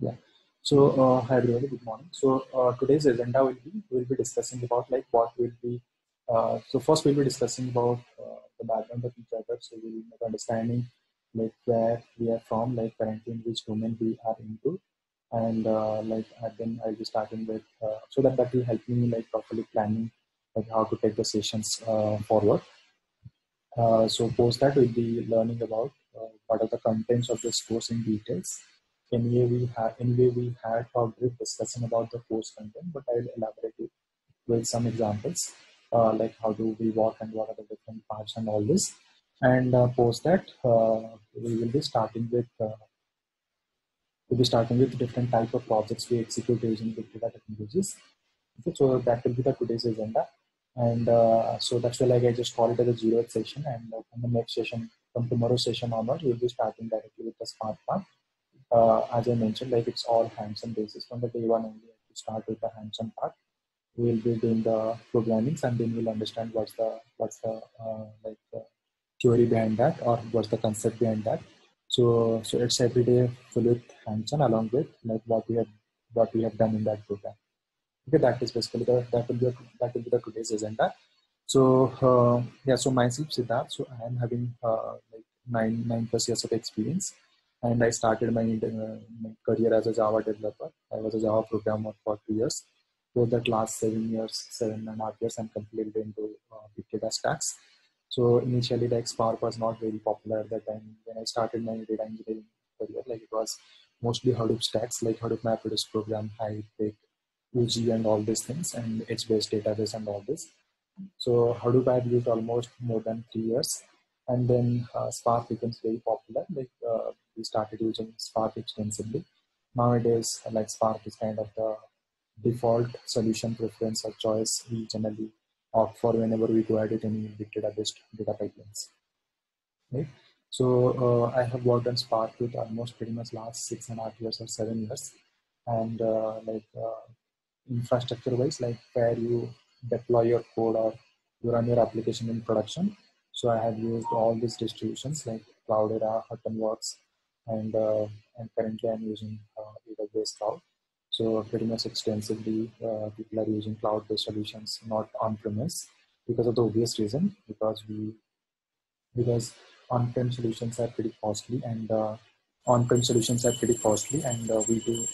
Yeah. So, hi everyone, good morning. So, today's agenda will be we'll be discussing about like what will be. So first we'll be discussing about the background of each other. So we'll make understanding like where we are from, like currently in which domain we are into, and then I'll be starting with so that will help me like properly planning like how to take the sessions forward. So post that we'll be learning about what are the contents of this course in details. Anyway we had a brief discussion about the course content, but I'll elaborate it with some examples, like how do we work and what are the different parts and all this. And post that we will be starting with different type of projects we execute using big data technologies. Okay, so that will be the today's agenda, and so that's why like I just call it as a 0th session, and from the next session, from tomorrow's session onwards, we'll be starting directly with the Spark part. As I mentioned, like it's all hands-on basis from the day one only. To start with the hands-on part, we'll be doing the programming, and then we'll understand what's the theory behind that, or what's the concept behind that. So it's every day full with hands-on along with like what we have done in that program. Okay, that is basically that will be the today's agenda. So yeah, so myself Siddharth. So I am having like nine plus years of experience, and I started my career as a Java developer. I was a Java programmer for 2 years. For that last 7 years, 7.5 years, I'm completely into big data stacks. So initially, like Spark was not very popular at that time when I started my data engineering career. Like it was mostly Hadoop stacks, like Hadoop MapReduce program, Hive, UG, and all these things, and H-based database and all this. So Hadoop I used almost more than 3 years, and then Spark becomes very popular. Like we started using Spark extensively. Nowadays, like Spark is kind of the default solution preference or choice we generally opt for whenever we go edit any big data-based data pipelines. Right. So I have worked on Spark with almost pretty much last 6.5 years or 7 years, and infrastructure wise, like where you deploy your code or you run your application in production. So I have used all these distributions like Cloudera, Hortonworks, and currently I'm using AWS Cloud. So pretty much extensively, people are using cloud-based solutions, not on-premise, because of the obvious reason, because on-prem solutions are pretty costly, and we do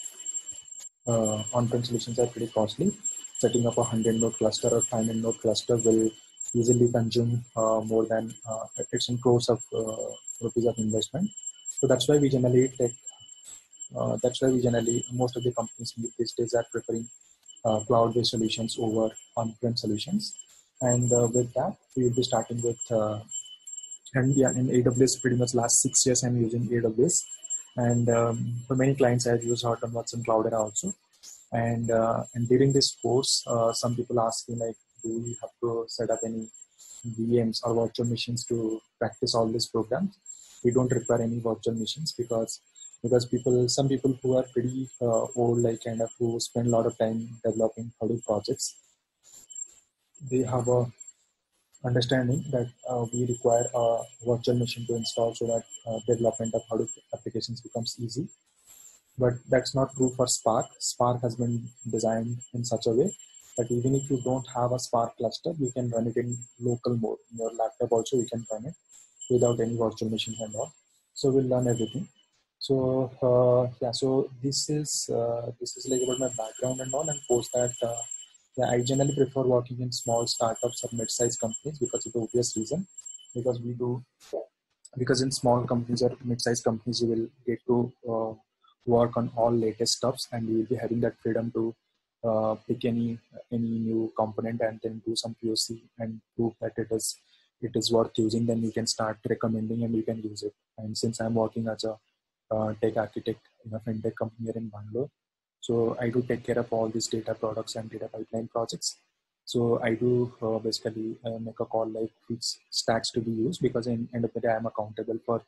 on-prem solutions are pretty costly. Setting up a 100 node cluster or 500 node cluster will easily consume more than it's in crores of rupees of investment. So that's why we generally most of the companies these days are preferring cloud-based solutions over on-prem solutions. And with that, we will be starting with and yeah, in AWS, pretty much last 6 years I'm using AWS, and for many clients I've used Hortonworks and Cloudera also. And during this course, some people ask me like, do we have to set up any VMs or virtual machines to practice all these programs? We don't require any virtual machines because some people who are pretty old, like kind of who spend a lot of time developing Hadoop projects, they have a understanding that we require a virtual machine to install so that development of Hadoop applications becomes easy. But that's not true for Spark. Spark has been designed in such a way that even if you don't have a Spark cluster, you can run it in local mode. In your laptop also, you can run it without any virtual machines and all. So we'll learn everything. So yeah, so this is like about my background and all, and post that. Yeah, I generally prefer working in small startups or mid-sized companies because of the obvious reason, because we do because in small companies or mid-sized companies you will get to work on all latest stuffs, and you will be having that freedom to pick any new component and then do some POC and prove that it is worth using. Then you can start recommending and you can use it. And since I'm working as a tech architect in a fintech company here in Bangalore, so I do take care of all these data products and data pipeline projects. So I do basically make a call like which stacks to be used, because in end of the day I'm accountable for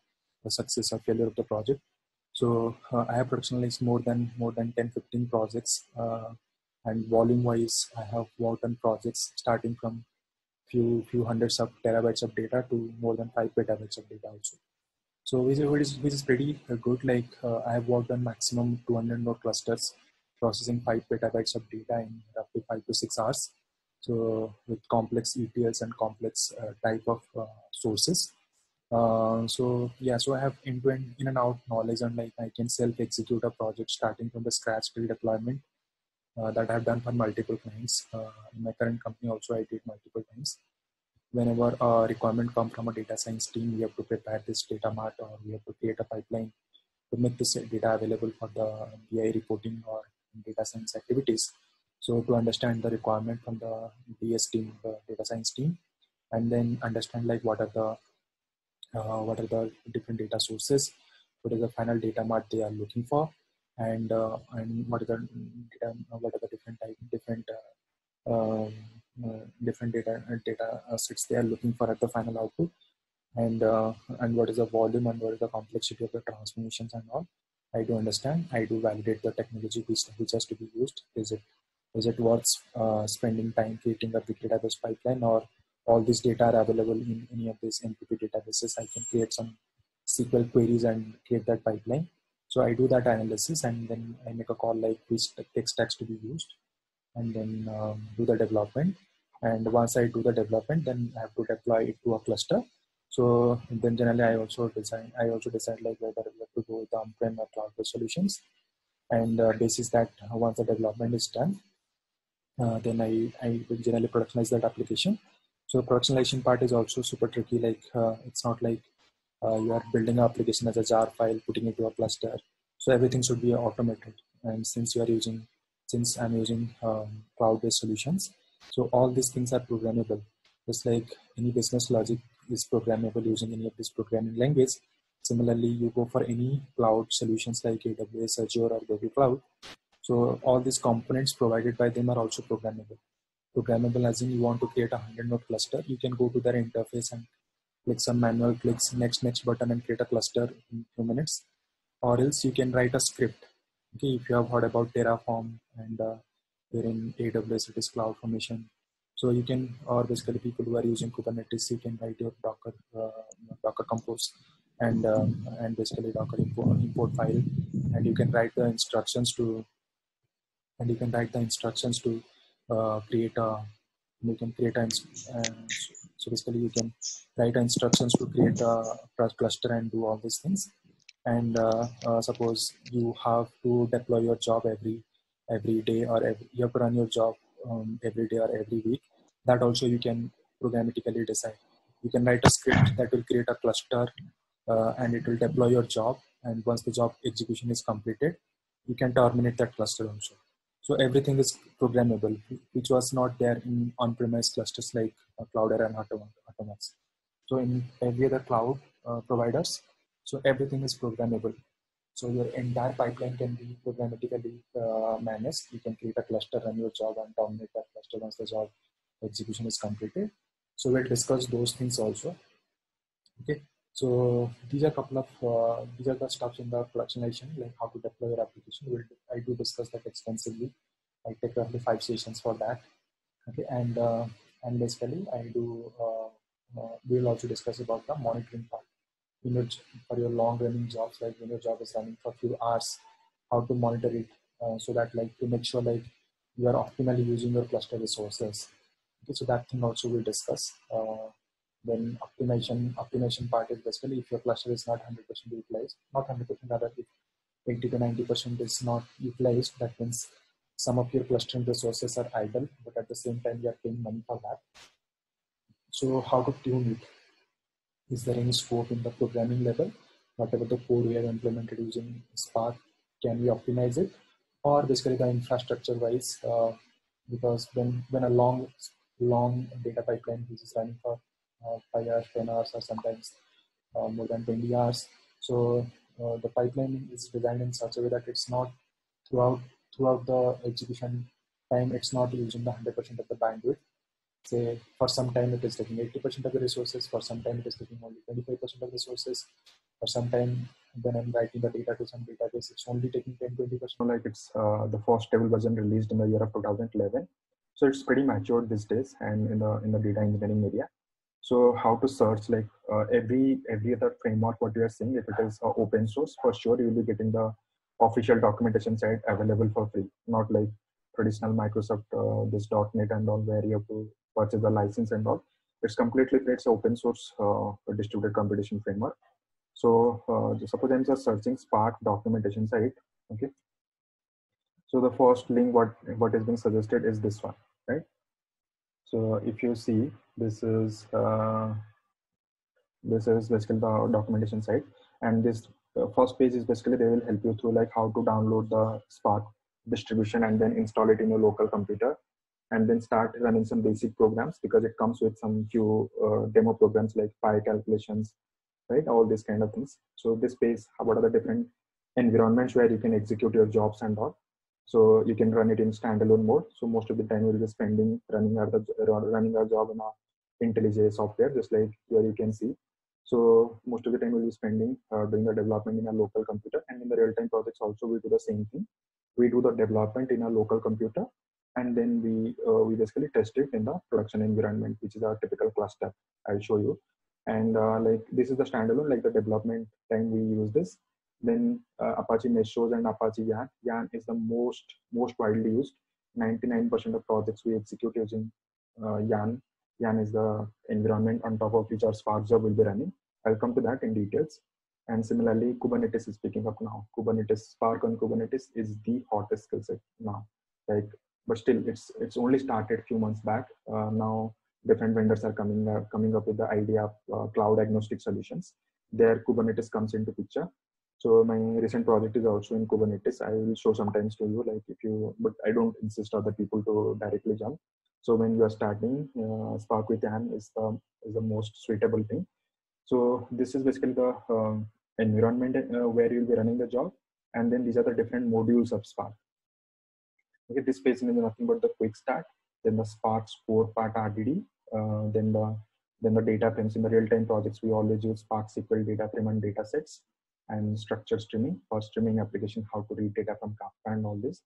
the success or failure of the project. So I have productionalized more than 10-15 projects, and volume wise I have worked on projects starting from few hundreds of terabytes of data to more than 5 petabytes of data also. So which is pretty good. Like I have worked on maximum 200 node clusters, processing 5 petabytes of data in roughly 5 to 6 hours. So with complex ETLs and complex type of sources. So yeah, so I have end-to-end in and out knowledge, and like I can self-execute a project starting from the scratch till deployment. That I've done for multiple clients. In my current company also I did multiple times. Whenever a requirement comes from a data science team, we have to prepare this data mart, or we have to create a pipeline to make this data available for the BI reporting or data science activities. So to understand the requirement from the DS team, the data science team, and then understand like what are the different data sources, what is the final data mart they are looking for, and what are the um, different data sets they are looking for at the final output, and what is the volume and what is the complexity of the transformations and all. I do understand. I do validate the technology which has to be used. Is it worth spending time creating a big database pipeline, or all this data are available in any of these MPP databases? I can create some SQL queries and create that pipeline. So I do that analysis, and then I make a call like which tech stacks to be used, and then do the development. And once I do the development, then I have to deploy it to a cluster. So then generally I also decide like whether we have to go with the on-prem or cloud-based solutions. And basis that once the development is done, then I will generally productionize that application. So productionization part is also super tricky. Like it's not like you are building an application as a jar file, putting it to a cluster. So everything should be automated. And since I'm using cloud-based solutions, so all these things are programmable. Just like any business logic is programmable using any of this programming language. Similarly, you go for any cloud solutions like AWS, Azure, or Google Cloud. So all these components provided by them are also programmable. Programmable as in you want to create a 100 node cluster, you can go to their interface and click some manual clicks, next button, and create a cluster in few minutes. Or else you can write a script. Okay, if you have heard about Terraform, and here in AWS it is CloudFormation. So you can, or basically people who are using Kubernetes, you can write your Docker Compose, and basically Docker import file, and you can write the instructions to create a you can create a so basically you can write instructions to create a cluster and do all these things. And suppose you have to deploy your job every day, or you have to run your job every day or every week. That also you can programmatically decide. You can write a script that will create a cluster, and it will deploy your job, and once the job execution is completed, you can terminate that cluster also. So everything is programmable, which was not there in on-premise clusters like Cloudera and Automax. So in every other cloud providers, so everything is programmable. So your entire pipeline can be programmatically managed. You can create a cluster, run your job, and terminate that cluster once the job execution is completed. So we'll discuss those things also. Okay. So these are a couple of these are the steps in the productionization, like how to deploy your application. I do discuss that extensively. I take roughly 5 sessions for that. Okay, and basically I do. We will also discuss about the monitoring part. For your long running jobs, like when your job is running for a few hours, how to monitor it, so that like to make sure like you are optimally using your cluster resources. Okay, so that thing also we'll discuss. Then optimization part is basically if your cluster is not 100% utilized, not 100%, rather if 80 to 90% is not utilized, that means some of your clustering resources are idle, but at the same time you are paying money for that. So how to tune it? Is there any scope in the programming level? Whatever the code we have implemented using Spark, can we optimize it? Or basically the infrastructure wise, because when a long data pipeline which is running for 5 hours, 10 hours, or sometimes more than 20 hours. So the pipeline is designed in such a way that it's not throughout the execution time, it's not using the 100% of the bandwidth. Say for some time it is taking 80% of the resources, for some time it is taking only 25% of the resources, for some time when I'm writing the data to some database, it's only taking 10-20%. Like it's the first stable version released in the year of 2011. So it's pretty matured these days, and in the data engineering area. So how to search, like every other framework what you are seeing, if it is open source, for sure you will be getting the official documentation site available for free, not like traditional Microsoft this .NET and all where you have to purchase the license and all. It's completely free. It's open source distributed computation framework. So suppose I'm just searching Spark documentation site. Okay. So the first link what is being suggested is this one, right? So if you see, this is basically the documentation site, and this first page is basically they will help you through like how to download the Spark distribution and then install it in your local computer, and then start running some basic programs, because it comes with some few demo programs like pi calculations, right? All these kind of things. So this page, what are the different environments where you can execute your jobs and all. So you can run it in standalone mode. So most of the time we'll be spending running our job in our IntelliJ software, just like here you can see. So most of the time we'll be spending doing the development in a local computer, and in the real-time projects also we do the same thing. We do the development in a local computer, and then we basically test it in the production environment, which is our typical cluster. I'll show you. And like this is the standalone, like the development time we use this. Then Apache Mesos and Apache Yarn. Yarn is the most widely used. 99% of projects we execute using Yarn. Yarn is the environment on top of which our Spark job will be running. I'll come to that in details. And similarly, Kubernetes is picking up now. Kubernetes, Spark on Kubernetes is the hottest skill set now. Like, but still, it's only started a few months back. Now different vendors are coming up with the idea of cloud agnostic solutions. There, Kubernetes comes into picture. So my recent project is also in Kubernetes. I will show sometimes to you, like if you, but I don't insist other people to directly jump. So when you are starting, Spark with Yarn is the most suitable thing. So this is basically the environment where you'll be running the job, and then these are the different modules of Spark. Okay, this page is nothing but the quick start, then the Spark core part RDD, then the data frames. In the real-time projects, we always use Spark SQL data frame and data sets, and structured streaming for streaming application, how to read data from Kafka and all this.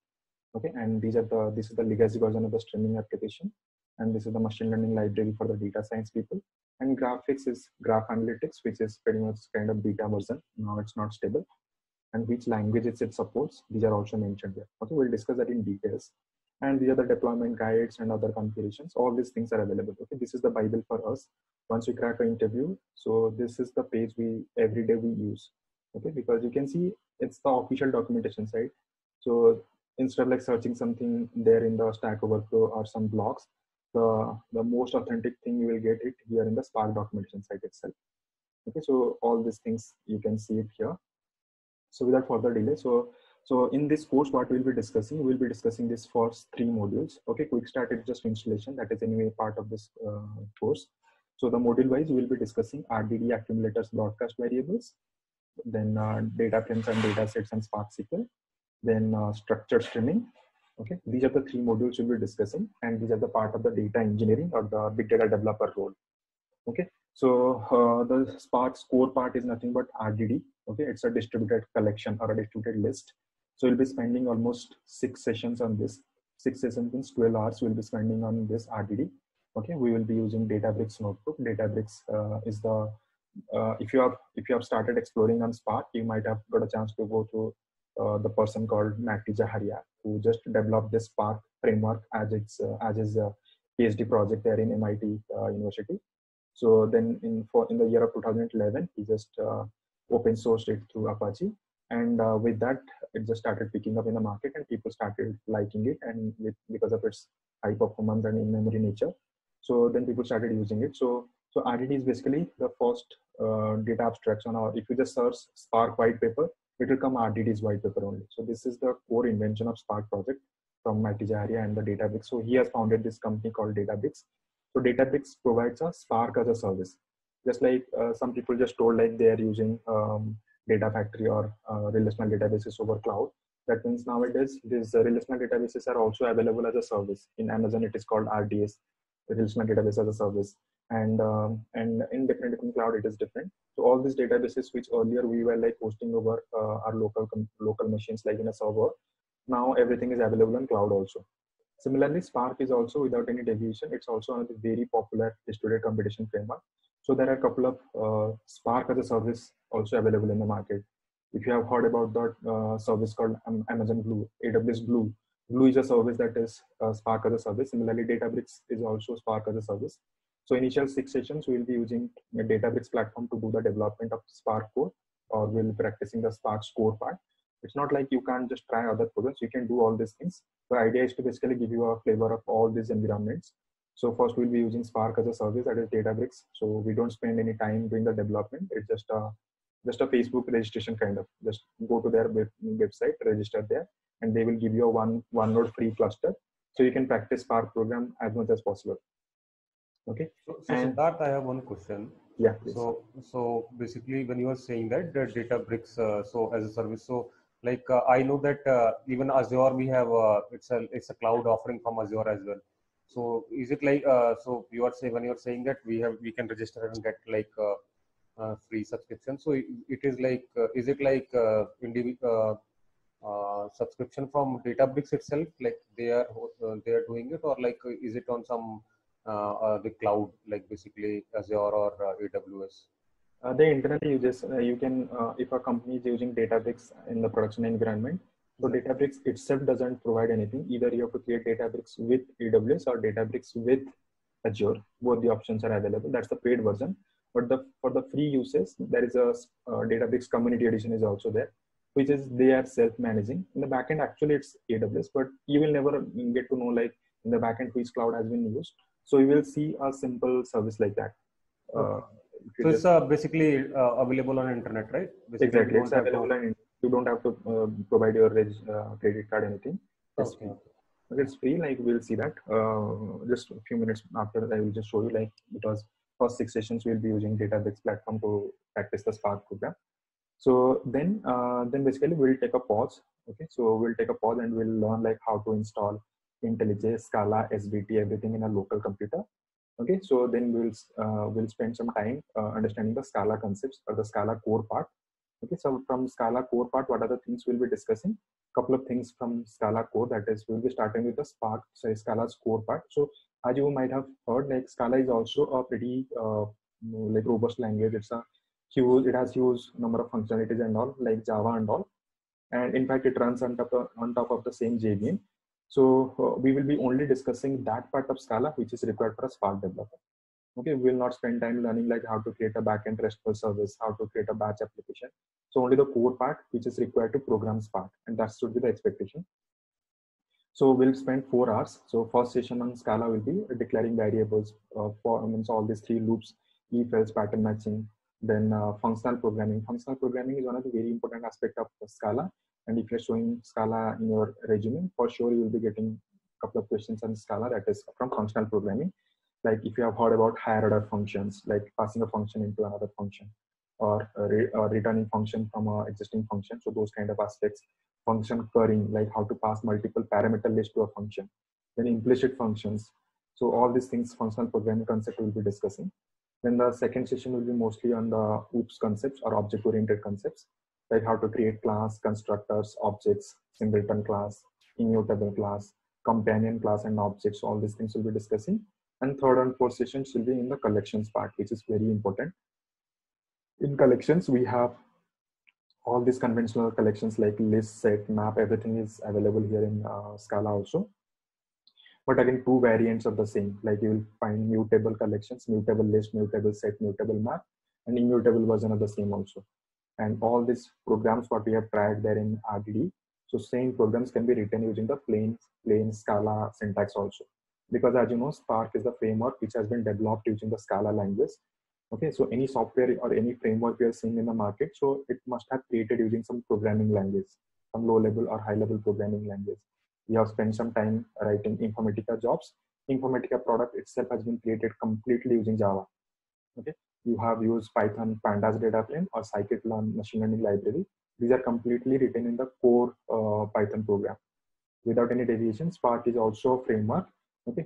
Okay, and this is the legacy version of the streaming application, and this is the machine learning library for the data science people. And graphics is graph analytics, which is pretty much kind of beta version. Now it's not stable. And which languages it supports, these are also mentioned here. Okay, we'll discuss that in details. And these are the deployment guides and other configurations. All these things are available. Okay, this is the Bible for us. Once we crack an interview, so this is the page every day we use. Okay, because you can see it's the official documentation site. So instead of like searching something there in the Stack Overflow or some blogs, the most authentic thing you will get it here in the Spark documentation site itself. Okay, so all these things you can see it here. So without further delay, so in this course, what we'll be discussing this first 3 modules. Okay, quick start is just installation, that is anyway part of this course. So the module wise, we'll be discussing RDD, accumulators, broadcast variables, then data frames and data sets and Spark SQL, then structured streaming. Okay, these are the 3 modules we'll be discussing, and these are the part of the data engineering or the big data developer role. Okay, so the Spark core part is nothing but RDD. Okay, it's a distributed collection or a distributed list. So we'll be spending almost 6 sessions on this. 6 sessions means 12 hours we'll be spending on this RDD. Okay, we will be using Databricks notebook. Databricks is the if you have started exploring on Spark, you might have got a chance to go through the person called Matti Jaharia, who just developed this Spark framework as his PhD project there in MIT University. So then in the year of 2011, he just open sourced it through Apache, and with that, it just started picking up in the market, and people started liking it, and because of its high performance and in-memory nature. So then people started using it. So RDD is basically the first data abstraction, or if you just search Spark white paper, it will come RDD's white paper only. So this is the core invention of Spark project from Matti Jaharia and the Databricks. So he has founded this company called Databricks. So Databricks provides a Spark as a service. Just like some people just told like they are using Data Factory or relational databases over cloud. That means nowadays these relational databases are also available as a service. In Amazon, it is called RDS, relational database as a service. And in different cloud, it is different. So all these databases, which earlier we were like hosting over our local machines, like in a server, now everything is available on cloud also. Similarly, Spark is also, without any deviation, it's also one of the very popular distributed computation framework. So there are a couple of Spark as a service also available in the market. If you have heard about that service called Amazon Glue, AWS Glue. Glue is a service that is Spark as a service. Similarly, Databricks is also Spark as a service. So initial 6 sessions, we will be using a Databricks platform to do the development of Spark code, or we'll be practicing the Spark core part. It's not like you can't just try other programs. You can do all these things. The idea is to basically give you a flavor of all these environments. So first we'll be using Spark as a service, that is Databricks. So we don't spend any time doing the development. It's just a Facebook registration kind of. Just go to their website, register there, and they will give you a one node free cluster. So you can practice Spark program as much as possible. Okay. So Siddharth, I have one question. Yeah. Please. So basically, when you are saying that the Databricks, so as a service, so like I know that even Azure, we have it's a cloud offering from Azure as well. So is it like so you are saying, when you are saying that we can register and get like free subscription? So it is like is it like individual subscription from Databricks itself, like they are doing it, or like is it on some the cloud, like basically Azure or AWS? They internally uses, you can, if a company is using Databricks in the production environment, so Databricks itself doesn't provide anything. Either you have to create Databricks with AWS or Databricks with Azure. Both the options are available. That's the paid version. But for the free uses, there is a Databricks Community Edition is also there, which is they are self-managing. In the backend, actually it's AWS, but you will never get to know like in the backend which cloud has been used. So you will see a simple service like that. Okay. So it's basically available on internet, right? Basically, exactly, it's available and you don't have to provide your credit card, anything. It's free. It's free, like we'll see that. Just a few minutes after, I will just show you, like it was first 6 sessions we'll be using Databricks platform to practice the Spark program. So then basically we'll take a pause. Okay, so we'll take a pause and we'll learn like how to install IntelliJ, Scala, SBT, everything in a local computer. Okay, so then we'll spend some time understanding the Scala concepts or the Scala core part. Okay, so from Scala core part, what are the things we'll be discussing? Couple of things from Scala core, that is, we'll be starting with the Scala's core part. So as you might have heard, like Scala is also a pretty like robust language. It has huge number of functionalities and all, like Java and all, and in fact it runs on top of the same JVM. So we will be only discussing that part of Scala which is required for a Spark developer. Okay, we will not spend time learning like how to create a backend RESTful service, how to create a batch application. So only the core part which is required to program Spark, and that should be the expectation. So we'll spend 4 hours. So first session on Scala will be declaring variables for all these 3 loops, if else, pattern matching, then functional programming. Functional programming is one of the very important aspect of Scala. And if you're showing Scala in your resume, for sure you will be getting a couple of questions on Scala that is from functional programming. Like if you have heard about higher order functions, like passing a function into another function, or returning function from an existing function. So those kind of aspects. Function currying, like how to pass multiple parameter list to a function. Then implicit functions. So all these things, functional programming concept we'll be discussing. Then the second session will be mostly on the OOPS concepts or object-oriented concepts, like how to create class, constructors, objects, singleton class, immutable class, companion class, and objects. All these things we'll be discussing. And third and fourth sessions will be in the collections part, which is very important. In collections, we have all these conventional collections like list, set, map, everything is available here in Scala also. But again, 2 variants of the same, like you will find mutable collections, mutable list, mutable set, mutable map, and immutable version of the same also. And all these programs, what we have tried there in RDD, so same programs can be written using the plain Scala syntax also. Because as you know, Spark is the framework which has been developed using the Scala language. Okay, so any software or any framework we are seeing in the market, so it must have created using some programming language, some low level or high level programming language. We have spent some time writing Informatica jobs. Informatica product itself has been created completely using Java. Okay, you have used Python, Pandas data plane, or scikit-learn machine learning library. These are completely written in the core Python program. Without any deviation, Spark is also a framework. Okay,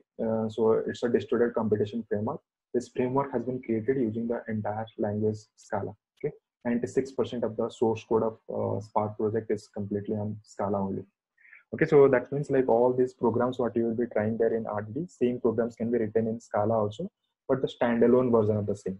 so it's a distributed computation framework. This framework has been created using the entire language Scala. Okay, 96% of the source code of Spark project is completely on Scala only. Okay, so that means like all these programs what you will be trying there in RDD, same programs can be written in Scala also, but the standalone version of the same.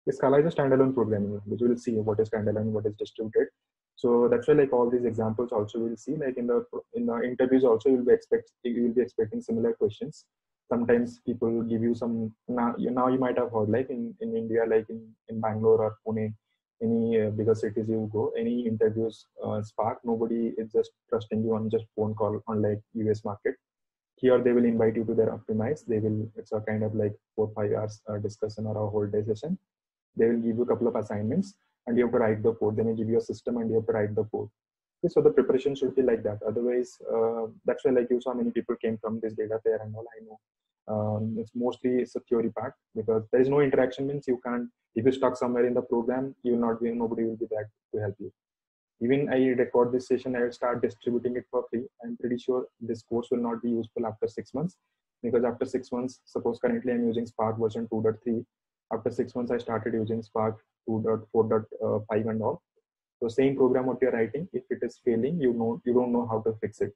The Scala is a standalone programming language. We will see what is standalone, what is distributed. So that's why like all these examples also we'll see, like in the interviews also you will be expecting similar questions. Sometimes people give you some, now you might have heard like in India, like in Bangalore or Pune, any bigger cities you go, any interviews Spark, nobody is just trusting you on just phone call on like US market. Here they will invite you to their optimize. They will, it's a kind of like 4-5 hours discussion or a whole day session. They will give you a couple of assignments and you have to write the code. Then they give you a system and you have to write the code. Okay, so the preparation should be like that. Otherwise, that's why like you saw many people came from this data fair and all. I know it's a theory part because there is no interaction. Means you can't, if you stuck somewhere in the program, you will not be, nobody will be there to help you. Even I record this session, I will start distributing it for free. I'm pretty sure this course will not be useful after 6 months, because after 6 months, suppose currently I'm using Spark version 2.3. After 6 months, I started using Spark 2.4.5 and all. So same program what you're writing, if it is failing, you don't know how to fix it.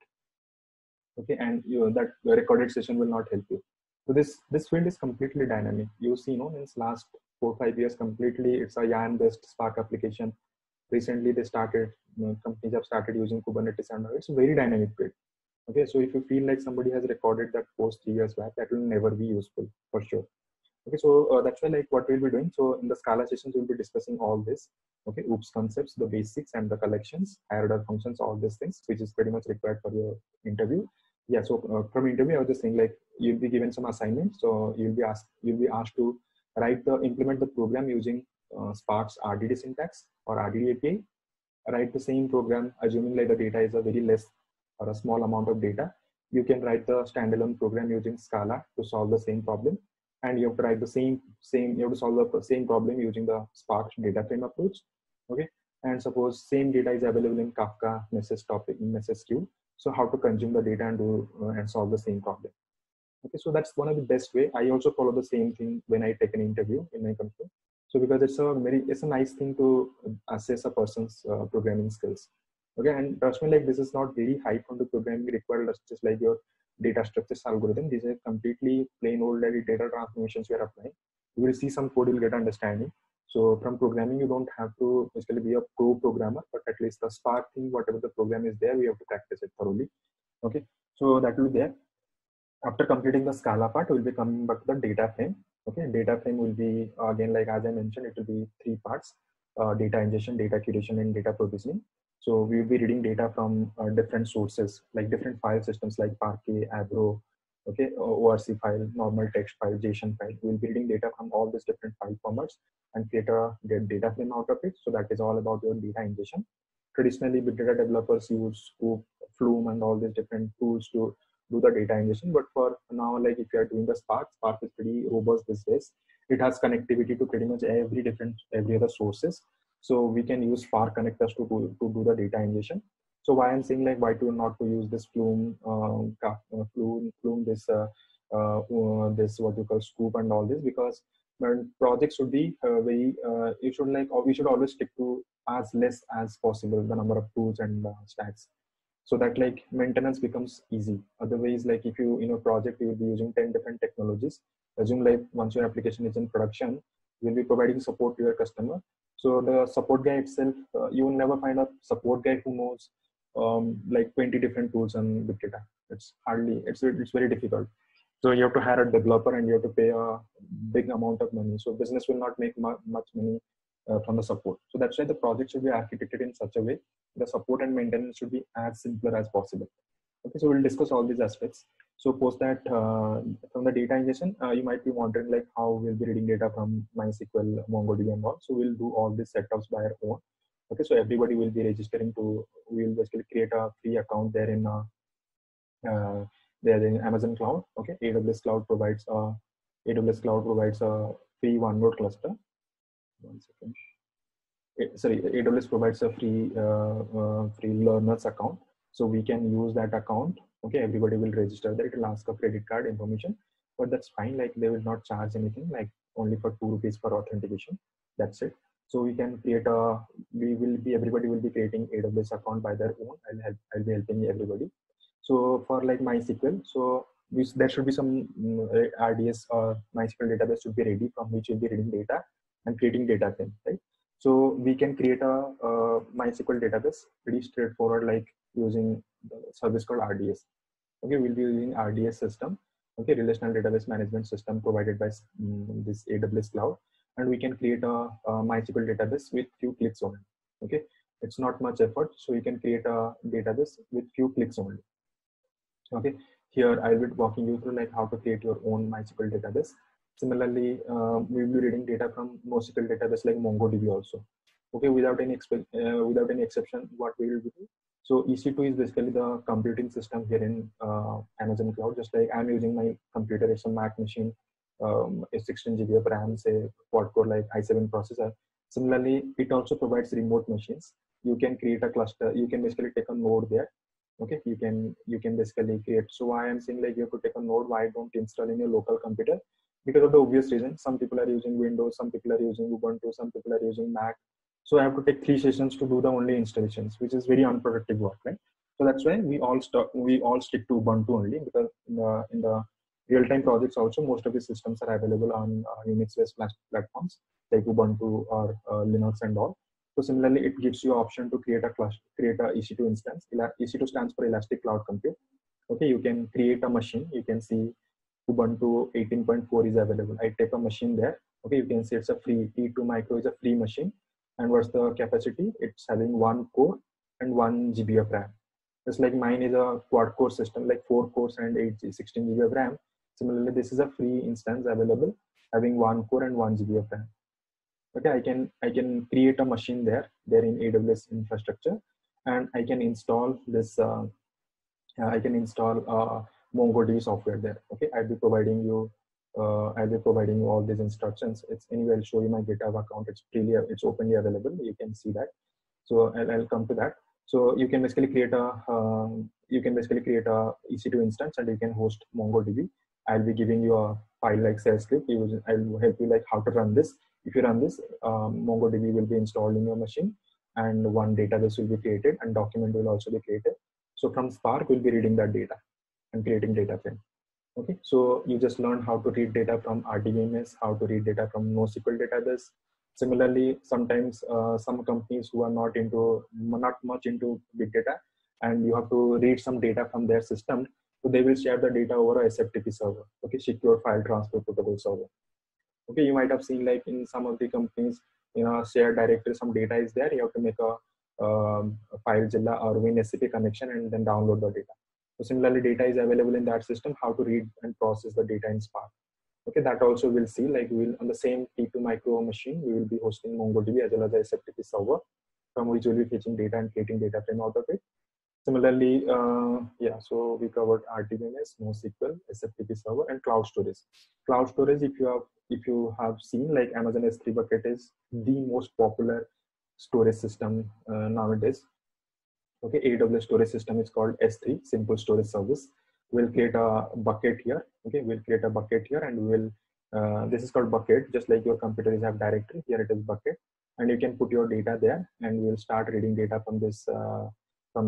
Okay, and that recorded session will not help you. So this field is completely dynamic. You see, in last 4-5 years, completely it's a YARN-based Spark application. Recently, companies have started using Kubernetes and all. It's a very dynamic field. Okay, so if you feel like somebody has recorded that course 3 years back, that will never be useful for sure. Okay, so that's why like what we'll be doing. So in the Scala sessions, we'll be discussing all this. Okay, OOPS concepts, the basics and the collections, higher order functions, all these things, which is pretty much required for your interview. Yeah, so from interview, I was just saying like you'll be given some assignments. So you'll be asked to implement the program using Spark's RDD syntax or RDD API. Write the same program, assuming like the data is a very less or a small amount of data. You can write the standalone program using Scala to solve the same problem. And you have to write the you have to solve the same problem using the Spark data frame approach. Okay. And suppose same data is available in Kafka message topic, message queue. So how to consume the data and do and solve the same problem. Okay, so that's one of the best way. I also follow the same thing when I take an interview in my company. So because it's a nice thing to assess a person's programming skills. Okay, and trust me, like this is not very high from the programming required, just like your data structures algorithm. These are completely plain old data transformations we are applying. You will see some code, you'll get understanding. So from programming, you don't have to basically be a pro programmer, but at least the Spark thing, whatever the program is there, we have to practice it thoroughly. Okay, so that will be there. After completing the Scala part, we'll be coming back to the data frame. Okay, data frame will be again, like as I mentioned, it will be 3 parts: data ingestion, data curation, and data provisioning. So we will be reading data from different sources, like different file systems like Parquet, Avro, okay, ORC file, normal text file, JSON file. We'll be reading data from all these different file formats and create a data frame out of it. So that is all about your data ingestion. Traditionally, big data developers use Scoop, Flume, and all these different tools to do the data ingestion. But for now, like if you are doing the Spark is pretty robust these days. It has connectivity to pretty much every other sources. So we can use Spark connectors to do the data ingestion. So why I'm saying like why to not to use this Flume, this this what you call Scoop and all this, because projects should be we should always stick to as less as possible the number of tools and stacks, so that like maintenance becomes easy. Otherwise, like if you in a project you will be using 10 different technologies, assume like once your application is in production, you will be providing support to your customer. So the support guy itself, you will never find a support guy who knows like 20 different tools and big data. It's very difficult. So you have to hire a developer and you have to pay a big amount of money. So business will not make much money from the support. So that's why the project should be architected in such a way the support and maintenance should be as simpler as possible. Okay, so we'll discuss all these aspects. So post that from the data ingestion, you might be wondering like how we'll be reading data from MySQL, MongoDB and all. So we'll do all these setups by our own. Okay, so everybody will be registering we'll basically create a free account there in Amazon Cloud. Okay, AWS Cloud provides a free OneNote cluster. 1 second. AWS provides a free learners account, so we can use that account. Okay, everybody will register there. It will ask a credit card information, but that's fine. Like they will not charge anything, like only for 2 rupees for authentication. That's it. So we can create everybody will be creating AWS account by their own. I'll be helping everybody. So for like MySQL, so there should be some RDS or MySQL database should be ready from which you'll be reading data and creating data frame, right? So we can create a MySQL database pretty straightforward, like using the service called RDS. Okay, we'll be using RDS system, okay, relational database management system provided by this AWS cloud, and we can create a MySQL database with few clicks only. Okay, it's not much effort, so you can create a database with few clicks only. Okay, here I'll be walking you through like how to create your own MySQL database. Similarly, we'll be reading data from NoSQL database like MongoDB also. Okay, without any exception, what we will do. So EC2 is basically the computing system here in Amazon Cloud. Just like I'm using my computer, it's a Mac machine, a 16 GB of RAM, say quad-core like i7 processor. Similarly, it also provides remote machines. You can create a cluster. You can basically take a node there. Okay, you can basically create. So why I'm saying like you have to take a node, why don't install in your local computer? Because of the obvious reason. Some people are using Windows, some people are using Ubuntu, some people are using Mac. So I have to take 3 sessions to do the only installations, which is very unproductive work, right? So that's why we all stick to Ubuntu only, because in the real-time projects also most of the systems are available on Unix-based platforms like Ubuntu or Linux and all. So similarly, it gives you option to create a cluster, create a EC2 instance. EC2 stands for Elastic Cloud Compute. Okay, you can create a machine. You can see Ubuntu 18.4 is available. I take a machine there. Okay, you can see it's a free T2 Micro is a free machine. And what's the capacity? It's having 1 core and 1 GB of RAM. Just like mine is a quad core system, like 4 cores and 16 GB of RAM. Similarly, this is a free instance available having 1 core and 1 GB of RAM. Okay, I can create a machine there in AWS infrastructure, and I can install this. I can install MongoDB software there. Okay, I'll be providing you all these instructions. It's anyway, I'll show you my GitHub account. It's openly available. You can see that. So I'll come to that. So you can basically create a EC2 instance, and you can host MongoDB. I'll be giving you a file like sales script. I'll help you like how to run this. If you run this, MongoDB will be installed in your machine, and one database will be created, and document will also be created. So from Spark, we'll be reading that data and creating data frame. Okay, so you just learned how to read data from RDBMS, how to read data from NoSQL database. Similarly, sometimes some companies who are not much into big data, and you have to read some data from their system, so they will share the data over a SFTP server. Okay, secure file transfer protocol server. Okay, you might have seen like in some of the companies, shared directory, some data is there. You have to make a FileZilla or WinSCP connection and then download the data. So similarly, data is available in that system. How to read and process the data in Spark. Okay, that also we'll see. Like we'll on the same T2 Micro machine, we will be hosting MongoDB as well as the SFTP server, from which we'll be fetching data and creating data frame out of it. Similarly, yeah, so we covered RDBMS, NoSQL, SFTP server, and cloud storage. Cloud storage, if you have seen, like Amazon S3 bucket is the most popular storage system nowadays. Okay, AWS storage system is called S3, Simple Storage Service. We'll create a bucket here. Okay, we'll create a bucket here, and we will. This is called bucket, just like your computers have directory. Here it is bucket, and you can put your data there, and we'll start reading data from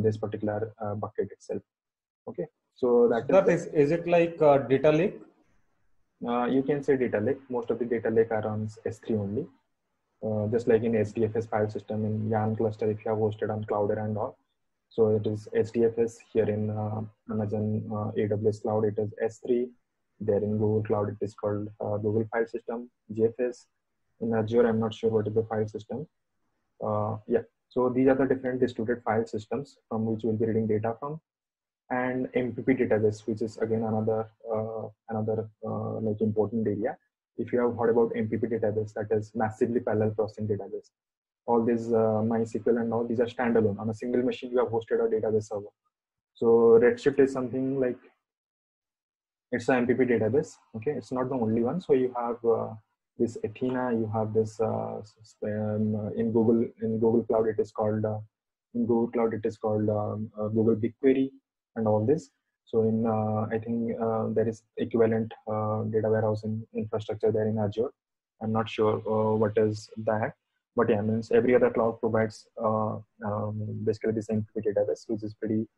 this particular bucket itself. Okay, so that is it like data lake? You can say data lake. Most of the data lake are on S3 only. Just like in HDFS file system in YARN cluster, if you have hosted on Cloudera and all. So it is HDFS here in Amazon AWS cloud. It is S3. There in Google Cloud, it is called Google File System, GFS. In Azure, I'm not sure what is the file system. Yeah. So these are the different distributed file systems from which we'll be reading data from, and MPP database, which is again another like important area. If you have heard about MPP database, that is massively parallel processing database. All these MySQL and all these are standalone. On a single machine, you have hosted a database server. So Redshift is something like it's an MPP database. Okay, it's not the only one. So you have this Athena, you have this in Google Cloud it is called Google BigQuery and all this. So in I think there is equivalent data warehousing infrastructure there in Azure. I'm not sure what is that, but yeah, means every other cloud provides basically the same MPP database, which is pretty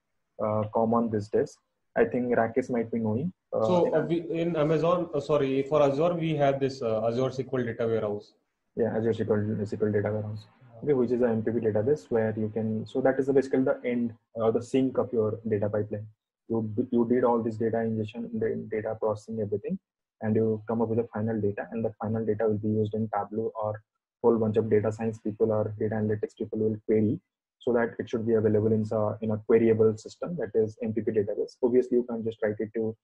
common these days. I think Rakesh might be knowing. In Amazon, sorry, for Azure, we have this Azure SQL Data Warehouse. Yeah, Azure SQL Data Warehouse, okay, which is an MPP database where you can, so that is basically the end, the sync of your data pipeline. You did all this data ingestion, data processing, everything, and you come up with the final data, and the final data will be used in Tableau, or whole bunch of data science people or data analytics people will query, so that it should be available in a queryable system, that is MPP database. Obviously, you can't just write it to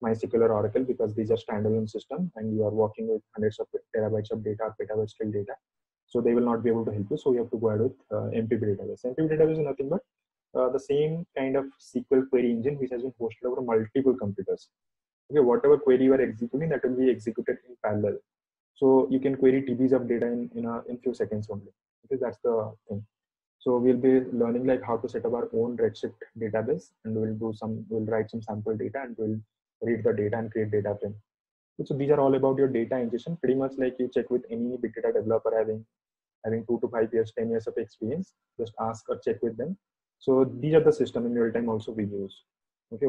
MySQL or Oracle, because these are standalone system and you are working with hundreds of terabytes of data, petabyte scale data. So they will not be able to help you. So you have to go ahead with MPP database. MPP database is nothing but the same kind of SQL query engine which has been hosted over multiple computers. Okay, whatever query you are executing, that will be executed in parallel. So you can query TBs of data in few seconds only. Okay, that's the thing. So we'll be learning like how to set up our own Redshift database, and we'll write some sample data, and we'll read the data and create data frame. So these are all about your data ingestion. Pretty much like you check with any big data developer having 2 to 5 years, 10 years of experience. Just ask or check with them. So these are the system in real time also we use. Okay.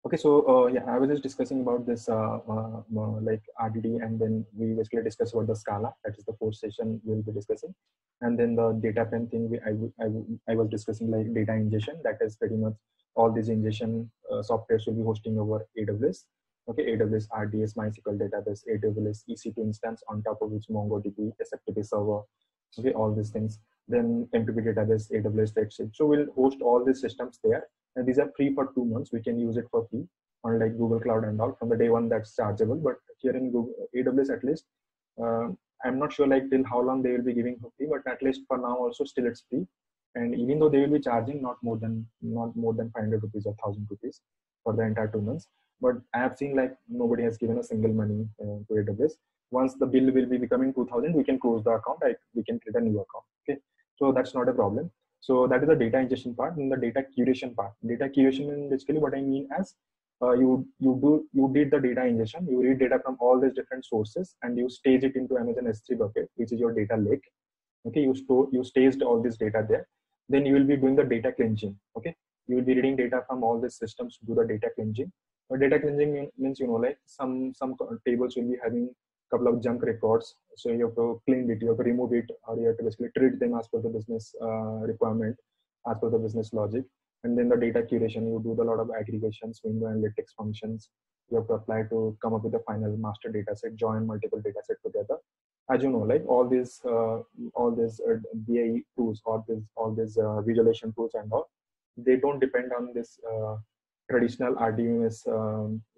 Okay, so yeah, I was just discussing about this like RDD, and then we basically discussed about the Scala. That is the fourth session we'll be discussing, and then the data frame thing. I was discussing like data ingestion. That is pretty much all these ingestion softwares will be hosting over AWS. Okay, AWS RDS, MySQL database, AWS EC2 instance, on top of which MongoDB, SFTP server. Okay, all these things. Then MPP database, AWS Redshift. So we'll host all these systems there. And these are free for 2 months. We can use it for free, unlike Google Cloud and all. From the day one, that's chargeable. But here in Google, AWS, at least, I'm not sure like till how long they will be giving for free. But at least for now, also still it's free. And even though they will be charging not more than 500 rupees or 1,000 rupees for the entire 2 months. But I have seen like nobody has given a single money to AWS. Once the bill will be becoming 2,000, we can close the account. We can create a new account. Okay, so that's not a problem. So that is the data ingestion part. And the data curation part. Data curation is basically what I mean as you did the data ingestion. You read data from all these different sources and you stage it into Amazon S3 bucket, which is your data lake. Okay, you staged all this data there. Then you will be doing the data cleansing. Okay, you will be reading data from all these systems to do the data cleansing. Data cleansing means like some tables will be having a couple of junk records, so you have to clean it, you have to remove it, or you have to basically treat them as per the business requirement, as per the business logic. And then the data curation, you do a lot of aggregations, window analytics functions. You have to apply to come up with a final master data set, join multiple data set together. As you know, like all these BI tools, or all these visualization tools and all, they don't depend on this traditional RDMS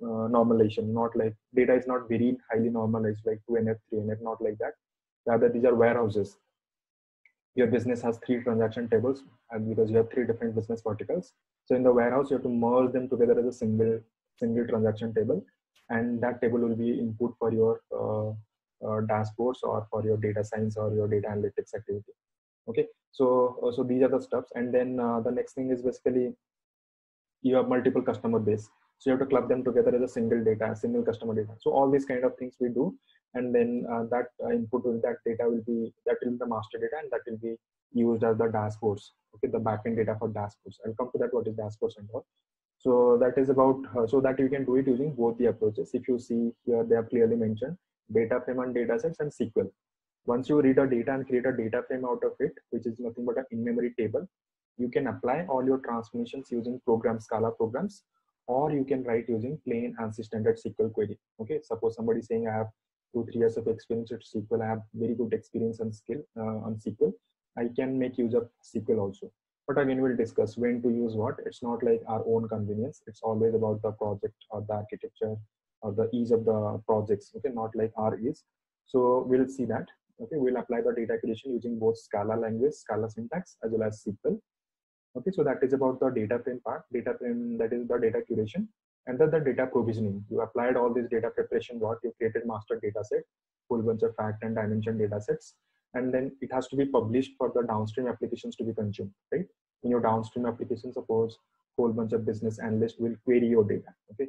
normalization. Not like data is not very highly normalized like 2NF, 3NF, not like that. Rather, these are warehouses. Your business has 3 transaction tables, and because you have 3 different business verticals. So in the warehouse, you have to merge them together as a single transaction table, and that table will be input for your dashboards or for your data science or your data analytics activity. Okay, so these are the steps. And then the next thing is basically you have multiple customer base, so you have to club them together as a single customer data. So all these kind of things we do, and then that input will that data will be the master data, and that will be used as the dashboards. Okay, the backend data for dashboards. I'll come to that, what is dashboards and all. So that is about so that you can do it using both the approaches. If you see here, they have clearly mentioned data frame and data sets and SQL. Once you read a data and create a data frame out of it, which is nothing but an in-memory table, you can apply all your transformations using Scala programs, or you can write using plain ANSI standard SQL query. Okay, suppose somebody is saying I have 2-3 years of experience with SQL, I have very good experience and skill on SQL, I can make use of SQL also. But again, we'll discuss when to use what. It's not like our own convenience. It's always about the project or the architecture or the ease of the projects. Okay, not like our ease. So we'll see that. Okay, we'll apply the data creation using both Scala language, Scala syntax, as well as SQL. Okay, so that is about the data frame part. Data frame, that is the data curation. And then the data provisioning. You applied all this data preparation work, you created master data set, whole bunch of fact and dimension data sets. And then it has to be published for the downstream applications to be consumed, right? In your downstream application, suppose whole bunch of business analysts will query your data. Okay,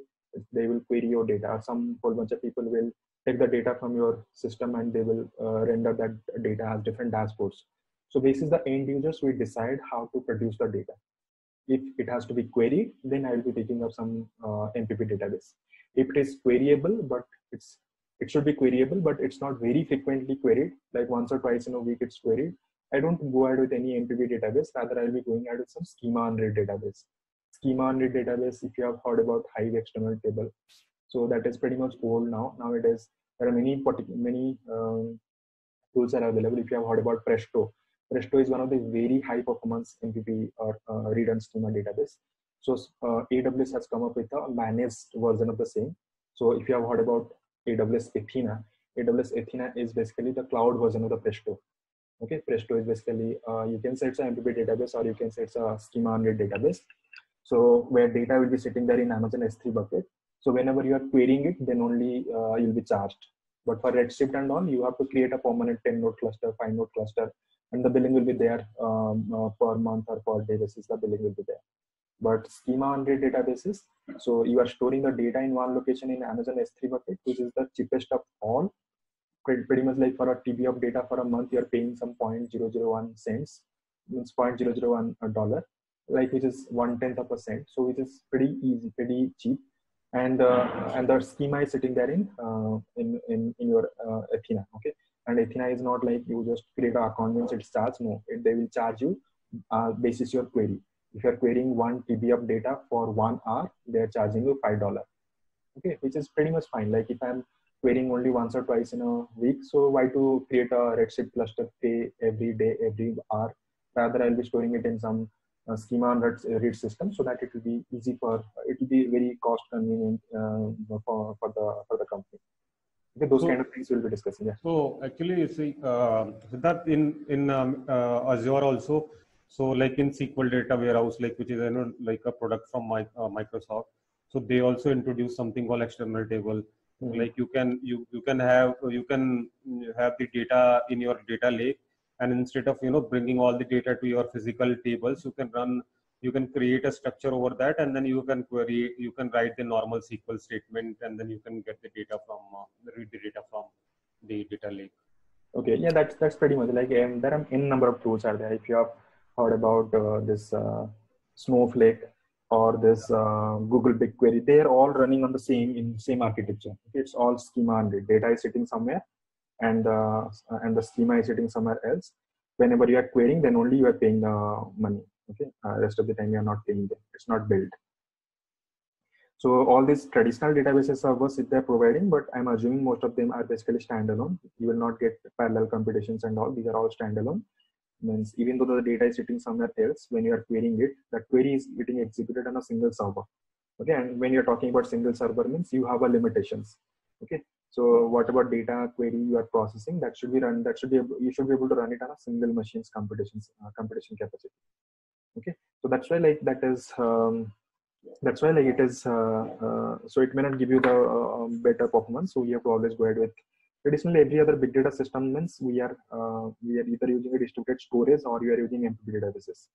they will query your data. Some whole bunch of people will take the data from your system and they will render that data as different dashboards. So this is the end users, we decide how to produce the data. If it has to be queried, then I will be picking up some MPP database. If it is queryable, but it should be queryable, but it's not very frequently queried, like once or twice in a week it's queried, I don't go ahead with any MPP database. Rather, I'll be going ahead with some schema on read database. Schema on read database, if you have heard about Hive XML table, so that is pretty much old now. Nowadays, there are many tools are available. If you have heard about Presto, Presto is one of the very high performance MPP or read and schema database. So AWS has come up with a managed version of the same. So if you have heard about AWS Athena, AWS Athena is basically the cloud version of the Presto. Okay, Presto is basically, you can say it's an MPP database, or you can say it's a schema on read database. So where data will be sitting there in Amazon S3 bucket. So whenever you are querying it, then only you'll be charged. But for Redshift and all, you have to create a permanent 10-node cluster, 5-node cluster, and the billing will be there per month or per day basis. The billing will be there. But schema on read databases, so you are storing the data in one location in Amazon S3 bucket, which is the cheapest of all. Pretty much like for a TB of data for a month, you are paying some 0.001 cents, means $0.001, like which is 1/10 of a cent. So which is pretty easy, pretty cheap. And the schema is sitting there in your Athena. Okay, and Athena is not like you just create an account once it's charged. No, they will charge you basis your query. If you're querying 1 TB of data for 1 hour, they're charging you $5. Okay, which is pretty much fine. Like if I'm querying only once or twice in a week, so why to create a Redshift cluster pay every day, every hour? Rather, I'll be storing it in some schema on read system, so that it will be easy for, it will be very cost convenient for the company. Okay, those kind of things we'll be discussing. Yeah. So actually, you see, Siddharth, in Azure also, so like in SQL Data Warehouse, like which is like a product from Microsoft, so they also introduce something called external table. Like you can have the data in your data lake, and instead of bringing all the data to your physical tables, you can create a structure over that, and then you can query, you can write the normal SQL statement, and then you can get the data from read the data from the data lake. Okay, yeah, that's pretty much like there are n number of tools are there. If you have heard about this Snowflake or this Google BigQuery, they are all running on the same architecture. Okay, it's all schema on read. Data is sitting somewhere, and the schema is sitting somewhere else. Whenever you are querying, then only you are paying the money. Okay, rest of the time you are not paying them. It's not billed. So all these traditional databases servers, if they're providing, but I'm assuming most of them are basically standalone. You will not get parallel computations and all. These are all standalone. Means even though the data is sitting somewhere else, when you are querying it, that query is getting executed on a single server. Okay, and when you're talking about single server, means you have a limitations. Okay, so what about data query you are processing? That should be run. You should be able to run it on a single machine's computation capacity. Okay, so that's why like that is. That's why like it is so it may not give you the better performance, so you have to always go ahead with traditionally every other big data system. Means we are either using a distributed storage or you are using MPP databases.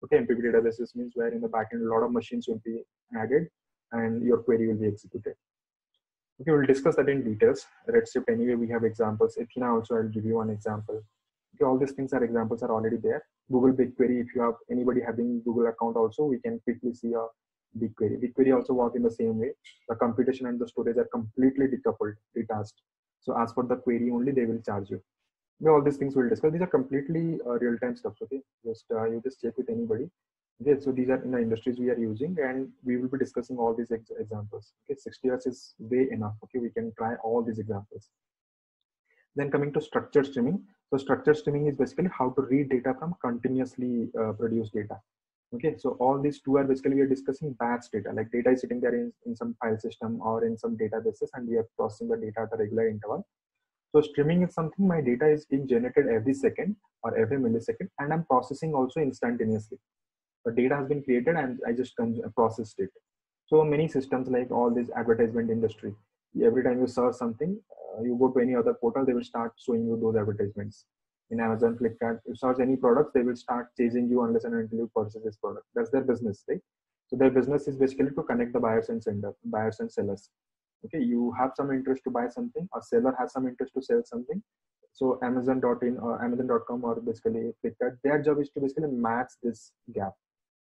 Okay, MPP databases means where in the backend a lot of machines will be added and your query will be executed. Okay, we'll discuss that in details. Redshift anyway, we have examples. Athena also, I'll give you one example. Okay, all these things are examples are already there. Google BigQuery, if you have anybody having Google account also, we can quickly see a BigQuery. BigQuery also work in the same way. The computation and the storage are completely decoupled, detached. So as for the query only, they will charge you. Okay, all these things we'll discuss. These are completely real-time stuff. Okay, you just check with anybody. Okay, so these are in the industries we are using, and we will be discussing all these examples. Okay, 60 hours is way enough. Okay, we can try all these examples. Then coming to structured streaming. So structured streaming is basically how to read data from continuously produced data. Okay, so all these two are basically we are discussing batch data, like data is sitting there in some file system or in some databases, and we are processing the data at a regular interval. So streaming is something my data is being generated every second or every millisecond, and I'm processing also instantaneously. The data has been created and I just processed it. So many systems like all this advertisement industry, every time you search something, you go to any other portal, they will start showing you those advertisements. In Amazon, Flipkart, you search any products, they will start chasing you unless and until you purchase this product. That's their business, right? So their business is basically to connect the buyers and sellers. Okay, you have some interest to buy something, a seller has some interest to sell something. So Amazon.in or Amazon.com or basically Flipkart, their job is to basically match this gap.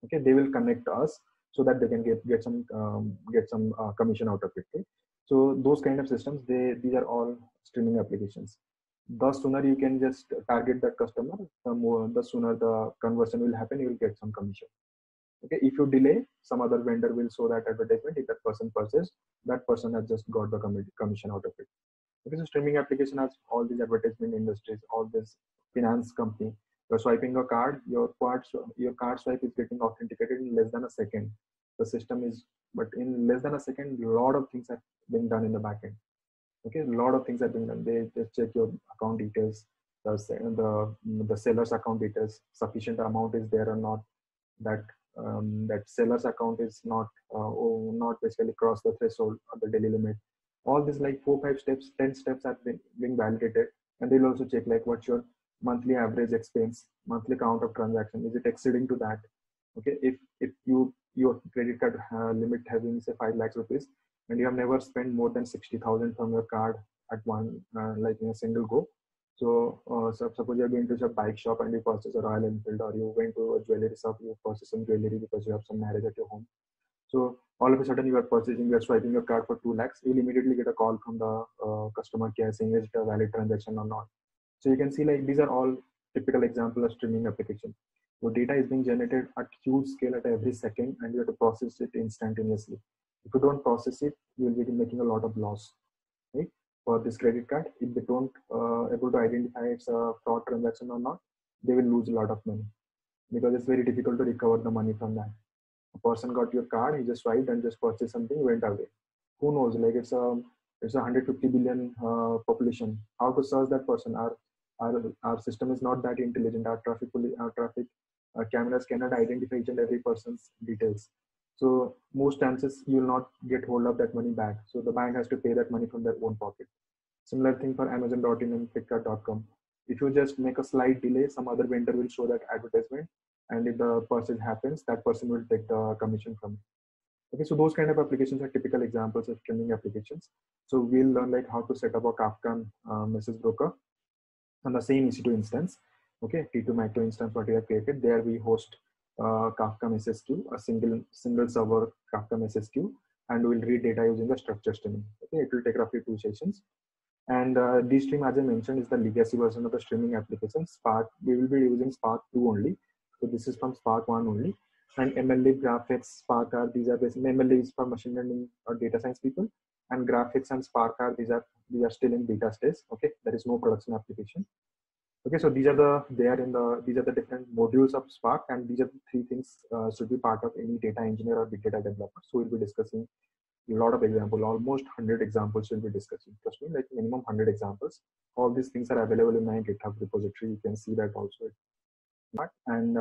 Okay, they will connect us so that they can get some commission out of it. Okay? So those kind of systems, these are all streaming applications. The sooner you can just target that customer, the sooner the conversion will happen. You will get some commission. Okay, if you delay, some other vendor will show that advertisement. If that person purchased, that person has just got the commission out of it. Okay, so streaming application has all these advertisement industries, all this finance company. You're swiping a card, your card swipe is getting authenticated in less than a second. The system is, but in less than a second, a lot of things have been done in the backend. Okay, a lot of things have been done. They just check your account details, the seller's account details, sufficient amount is there or not, that that seller's account is not basically cross the threshold or the daily limit. All these like 4-5 steps, 10 steps have been being validated, and they'll also check like what's your monthly average expense, monthly count of transaction, is it exceeding to that? Okay, if your credit card limit having say 5 lakhs rupees, and you have never spent more than 60,000 from your card at one like in a single go. So, suppose you're going to a bike shop and you purchase a Royal Enfield, or you went to a jewelry shop, you purchase some jewelry because you have some marriage at your home. So all of a sudden you are swiping your card for 2 lakhs, you'll immediately get a call from the customer care saying is it a valid transaction or not. So you can see like these are all typical example of streaming application. Your data is being generated at huge scale at every second, and you have to process it instantaneously. If you don't process it, you will be making a lot of loss, right? For this credit card, if they don't able to identify it's a fraud transaction or not, they will lose a lot of money, because it's very difficult to recover the money from that. A person got your card, he just swiped and just purchased something, went away. Who knows? Like it's a 150 billion population. How to search that person? Our system is not that intelligent. Our traffic cameras cannot identify each and every person's details. So most chances you will not get hold of that money back. So the bank has to pay that money from their own pocket. Similar thing for Amazon.in and Flipkart.com. If you just make a slight delay, some other vendor will show that advertisement, and if the purchase happens, that person will take the commission from it. Okay, so those kind of applications are typical examples of streaming applications. So we'll learn like how to set up a Kafka message broker on the same EC2 instance. Okay, T2 micro instance what we have created. There we host Kafka message queue, a single server Kafka message queue, and we'll read data using the structured streaming. Okay, it will take roughly 2 sessions. And DStream, as I mentioned, is the legacy version of the streaming application. Spark, we will be using Spark 2 only. So this is from Spark 1 only. And MLlib, Graphics, Spark are, these are basically, MLlib is for machine learning or data science people, and Graphics and Spark are, these are still in beta stage. Okay, there is no production application. Okay, so these are the different modules of Spark, and these are the 3 things should be part of any data engineer or big data developer. So we'll be discussing a lot of examples, almost 100 examples we'll be discussing. Trust me, like minimum 100 examples. All these things are available in my GitHub repository. You can see that also. And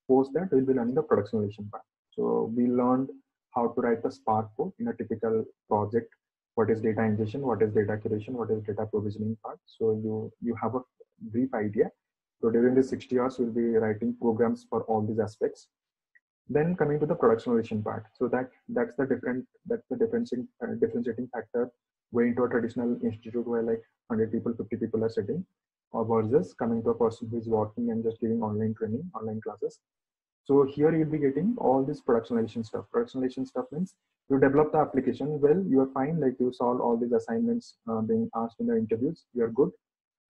post that, we'll be learning the productionization part. So we learned how to write the Spark code in a typical project. What is data ingestion? What is data curation? What is data provisioning part? So you have a brief idea. So during the 60 hours, we'll be writing programs for all these aspects. Then coming to the productionization part. So that's the differentiating factor going to a traditional institute where like 100 people, 50 people are sitting, or versus coming to a person who is working and just giving online training, online classes. So here you'll be getting all this productionization stuff. Productionization stuff means you develop the application well, you are fine, like you solve all these assignments being asked in the interviews, you are good.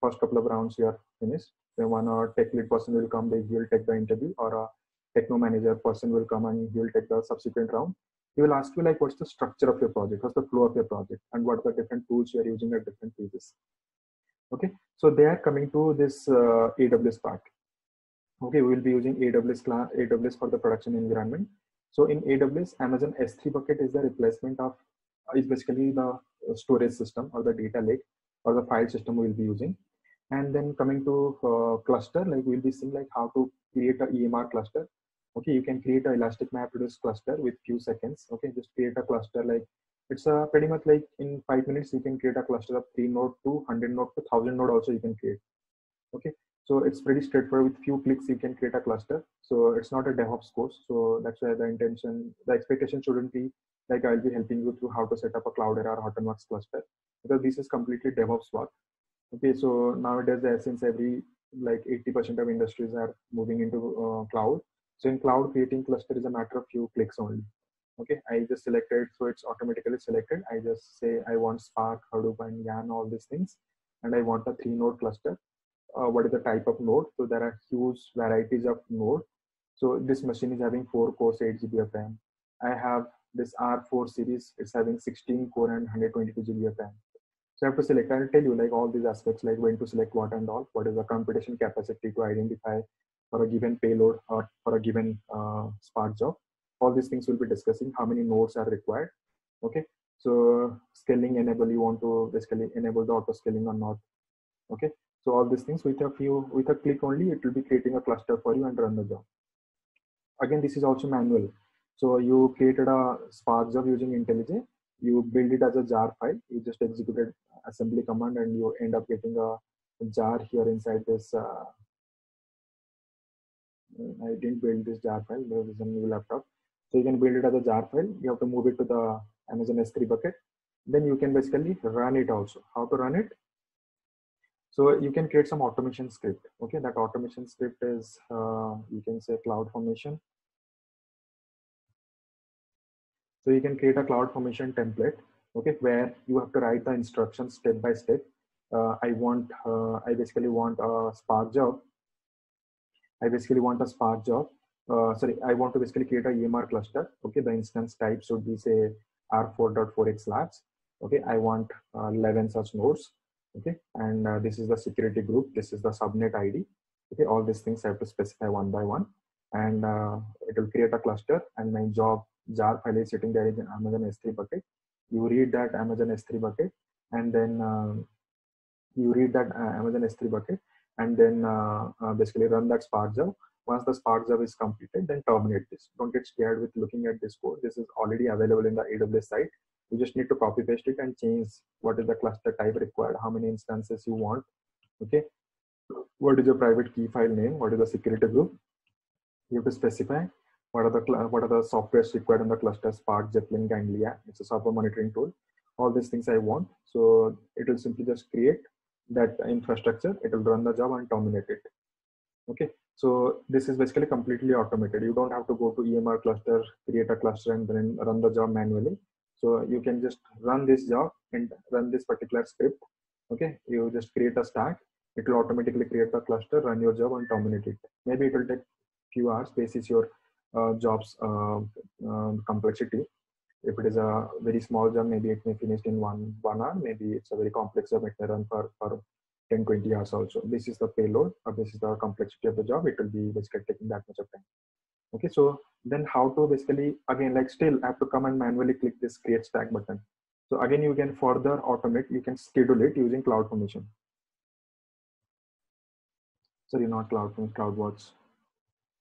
First couple of rounds you are finished. Then one or tech lead person will come, he will take the interview, or a techno manager person will come and he will take the subsequent round. He will ask you like what's the structure of your project, what's the flow of your project, and what are the different tools you are using at different phases. Okay, so they are coming to this AWS part. Okay, we will be using AWS for the production environment. So in AWS, Amazon S3 bucket is the replacement of, is basically the storage system or the data lake or the file system we will be using. And then coming to cluster, like we'll be seeing like how to create a EMR cluster. Okay, you can create an Elastic MapReduce cluster with few seconds. Okay, just create a cluster, like it's pretty much like in 5 minutes you can create a cluster of 3 node to 100 node to 1000 node also you can create. Okay, so it's pretty straightforward. With few clicks you can create a cluster. So it's not a DevOps course. So that's why the expectation shouldn't be like I'll be helping you through how to set up a Cloudera or Hortonworks cluster, because this is completely DevOps work. Okay, so nowadays since every like 80% of industries are moving into cloud, So in cloud, creating cluster is a matter of few clicks only. Okay, I just selected, so it's automatically selected. I just say I want Spark, Hadoop, and Yarn, all these things, and I want a 3-node cluster. What is the type of node? So there are huge varieties of node. So this machine is having 4 cores, 8 GB of RAM. I have this R4 series, it's having 16 core and 122 GB of RAM. So I have to select, I'll tell you like all these aspects, like when to select what and all, what is the computation capacity to identify for a given payload or for a given Spark job. All these things we'll be discussing, how many nodes are required. Okay, so scaling enable, you want to basically enable the auto scaling or not. Okay, so all these things with a click only, it will be creating a cluster for you and run the job. Again, this is also manual. So you created a Spark job using IntelliJ, you build it as a jar file, you just executed assembly command and you end up getting a jar here inside this. I didn't build this jar file, there is a new laptop. So you can build it as a jar file, you have to move it to the Amazon S3 bucket. Then you can basically run it also. How to run it? So you can create some automation script. Okay, that automation script is, you can say CloudFormation. So you can create a CloudFormation template, okay, where you have to write the instructions step by step. I basically want a Spark job. I want to basically create a EMR cluster. Okay, the instance type should be say R4.4x labs. Okay, I want 11 such nodes. Okay, and this is the security group. This is the subnet ID. Okay, all these things I have to specify one by one, and it will create a cluster. And my job jar file is sitting there in the Amazon S3 bucket. You read that Amazon S3 bucket, and then and then basically run that Spark job. Once the Spark job is completed, then terminate this. Don't get scared with looking at this code. This is already available in the AWS site. You just need to copy paste it and change what is the cluster type required, how many instances you want. Okay, what is your private key file name, what is the security group. You have to specify what are the softwares required in the cluster, Spark, Zeppelin, Ganglia. It's a software monitoring tool. All these things I want. So it will simply just create that infrastructure. It will run the job and terminate it. Okay, so this is basically completely automated. You don't have to go to EMR cluster, create a cluster, and then run the job manually. So you can just run this job and run this particular script. Okay, you just create a stack. It will automatically create the cluster, run your job, and terminate it. Maybe it will take few hours, basis your job's complexity. If it is a very small job, maybe it may finish in one hour. Maybe it's a very complex job, it may run for 10-20 hours also. This is the payload, or this is the complexity of the job. It will be basically taking that much of time. Okay, so then how to basically, again, like still I have to come and manually click this create stack button. So again, you can further automate, you can schedule it using CloudFormation. Sorry, not CloudFormation, CloudWatch.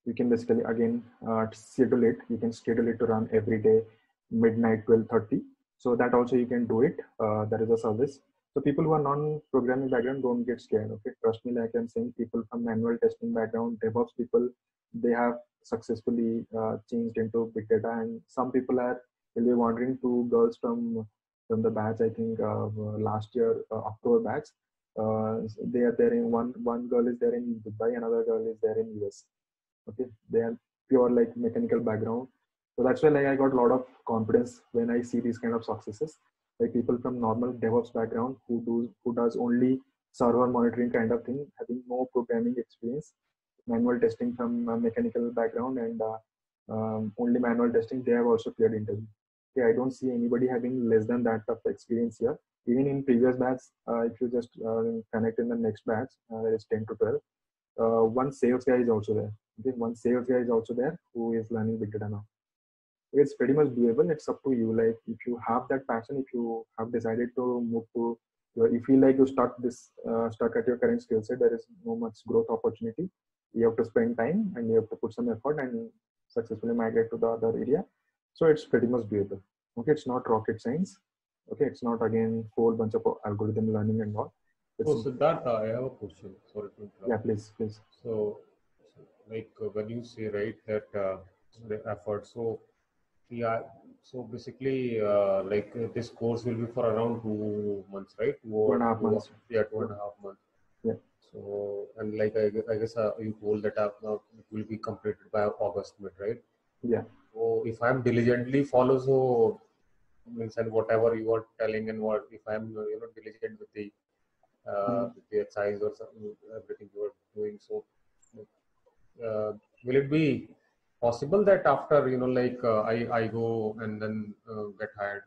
You can basically again schedule it. You can schedule it to run every day, midnight 12:30. So that also you can do it. There is a service. So people who are non-programming background, don't get scared. Okay, trust me, like I'm saying, people from manual testing background, DevOps people, they have successfully changed into big data. And some people will be wondering, two girls from the batch, I think last year October batch. They are there in one girl is there in Dubai, another girl is there in US. Okay, they are pure like mechanical background. So that's why like I got a lot of confidence when I see these kind of successes. Like people from normal DevOps background who does only server monitoring kind of thing, having no programming experience, manual testing from a mechanical background, and only manual testing, they have also cleared interview. Okay, I don't see anybody having less than that of experience here. Even in previous batch, if you just connect in the next batch, there is 10 to 12. One sales guy is also there. Okay, one sales guy is also there who is learning big data now. It's pretty much doable. It's up to you. Like if you have that passion, if you have decided to move to, you feel like you stuck at your current skill set, there is no much growth opportunity. You have to spend time and you have to put some effort and successfully migrate to the other area. So it's pretty much doable. Okay, it's not rocket science. Okay, it's not again whole bunch of algorithm learning and all. So Siddhartha, I have a question. Sorry to interrupt. Yeah, please. So like when you say right that the effort, so yeah, so basically like this course will be for around 2 months, right? 2.5 months. Yeah, 2.5 months. Yeah. So, and like I guess you told that it will be completed by August mid, right? Yeah. So if I'm diligently follow, so means and whatever you are telling and what if I'm diligent with the exercise or everything you are doing, so will it be possible that after I go and then get hired?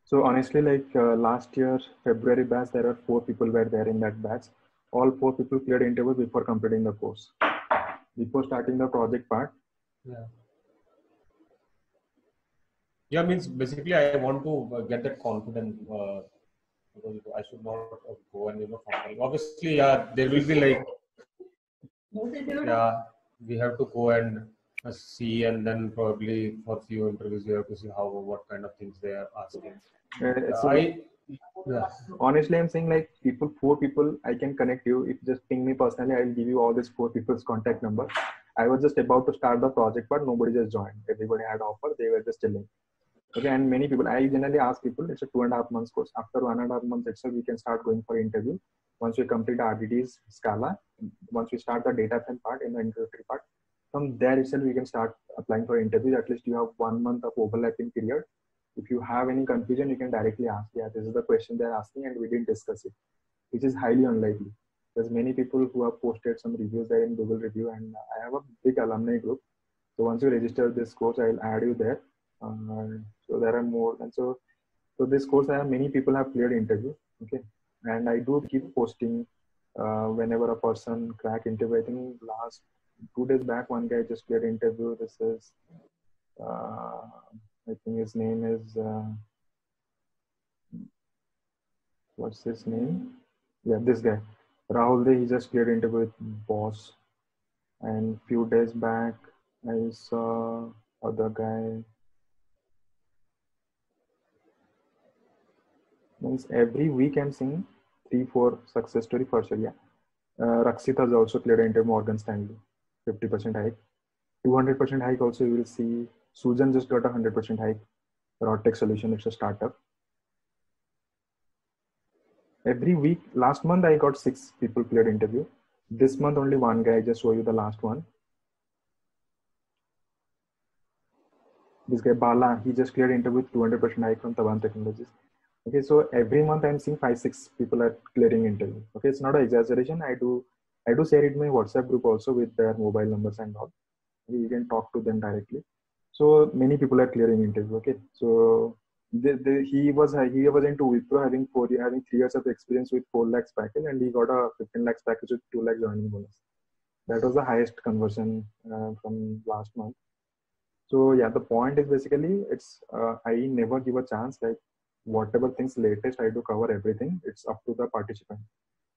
So honestly, like last year, February batch, there are 4 people were there in that batch. All 4 people cleared interview before completing the course. Before starting the project part. Yeah. Yeah, means basically I want to get that confidence because I should not go and fumble. Obviously, yeah, there will be like yeah, we have to go and see, and then probably for few interviews we have to see what kind of things they are asking. So I yeah. honestly, I'm saying like 4 people, I can connect you. If you just ping me personally, I'll give you all these 4 people's contact number. I was just about to start the project, but nobody just joined. Everybody had offer. They were just chilling. Okay, and many people, I generally ask people, it's a 2.5 months course. After 1.5 months itself, we can start going for interview. Once we complete the RDT's Scala, once we start the data frame part in the introductory part, from there itself, we can start applying for interviews. At least you have 1 month of overlapping period. If you have any confusion, you can directly ask, yeah, this is the question they're asking and we didn't discuss it, which is highly unlikely. There's many people who have posted some reviews there in Google review, and I have a big alumni group. So once you register this course, I'll add you there. So there are more, and so this course, I have many people have cleared interview. Okay, and I do keep posting whenever a person crack interview. I think last 2 days back, one guy just cleared interview. This is I think his name is what's his name? Yeah, this guy Rahul. He just cleared interview with boss. And few days back, I saw other guy. Means every week I'm seeing 3-4 success story for sure. Yeah. Rakshit has also cleared into Morgan Stanley, 50% hike. 200% hike also you will see. Susan just got a 100% hike. Rodtech Solution, it's a startup. Every week, last month I got 6 people cleared interview. This month only one guy, I just show you the last one. This guy Bala, he just cleared interview with 200% hike from Taban Technologies. Okay, so every month I'm seeing 5-6 people are clearing interview. Okay, it's not an exaggeration. I do share it in my WhatsApp group also with their mobile numbers and all. You can talk to them directly. So many people are clearing interview. Okay, so he was into Wipro having 3 years of experience with 4 lakhs package, and he got a 15 lakhs package with 2 lakhs joining bonus. That was the highest conversion from last month. So yeah, the point is basically I never give a chance, like whatever things latest I do cover everything. It's up to the participant.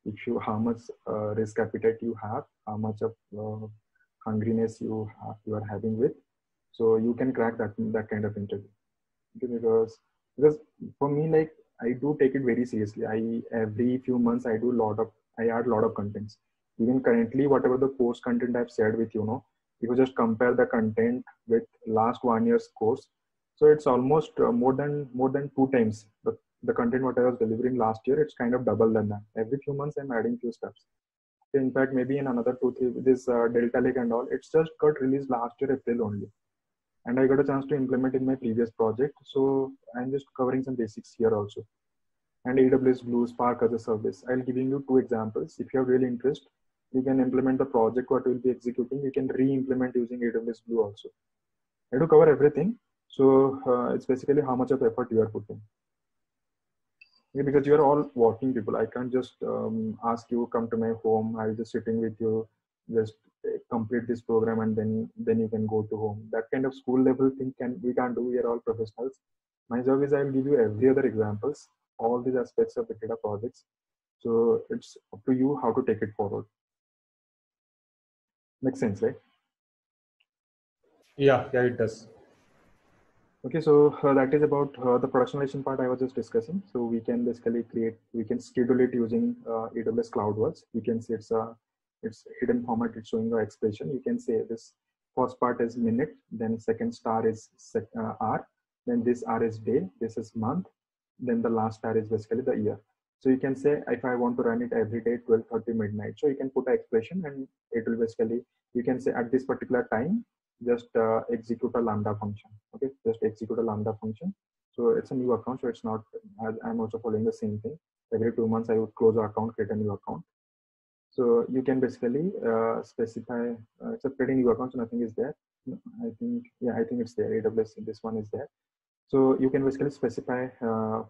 If you how much risk appetite you have, how much of hungriness you are having with, so you can crack that kind of interview. Okay, because for me, like I do take it very seriously. Every few months I add a lot of contents. Even currently, whatever the course content I've shared with if you just compare the content with last 1 year's course, so it's almost more than 2 times the content what I was delivering last year. It's kind of double than that. Every few months I'm adding few steps. In fact, maybe in another 2-3, this Delta Lake and all, it's just got released last year April only, and I got a chance to implement in my previous project. So I'm just covering some basics here also. And AWS Glue, Spark as a service. I'll giving you 2 examples. If you have really interest, you can implement the project what we'll be executing. You can re-implement using AWS Glue also. I do cover everything. So it's basically how much of effort you are putting. Okay, because you are all working people. I can't just ask you come to my home. I'll just sitting with you, just complete this program and then you can go to home. That kind of school level thing we can't do. We are all professionals. My job is I'll give you every other examples, all these aspects of the data projects. So it's up to you how to take it forward. Makes sense, right? Yeah, it does. Okay, so that is about the productionization part I was just discussing. So we can basically we can schedule it using AWS CloudWorks. You can see it's hidden format. It's showing the expression. You can say this first part is minute, then second star is hour, then this R is day, this is month, then the last star is basically the year. So you can say if I want to run it every day 12:30 midnight, so you can put an expression and it will basically, you can say at this particular time just execute a lambda function. Okay, just execute a lambda function. So it's a new account, so it's not, I'm also following the same thing. Every 2 months I would close the account, create a new account. So you can basically specify, it's a pretty new account, so nothing is there. I think, yeah, I think it's there. AWS, this one is there. So you can basically specify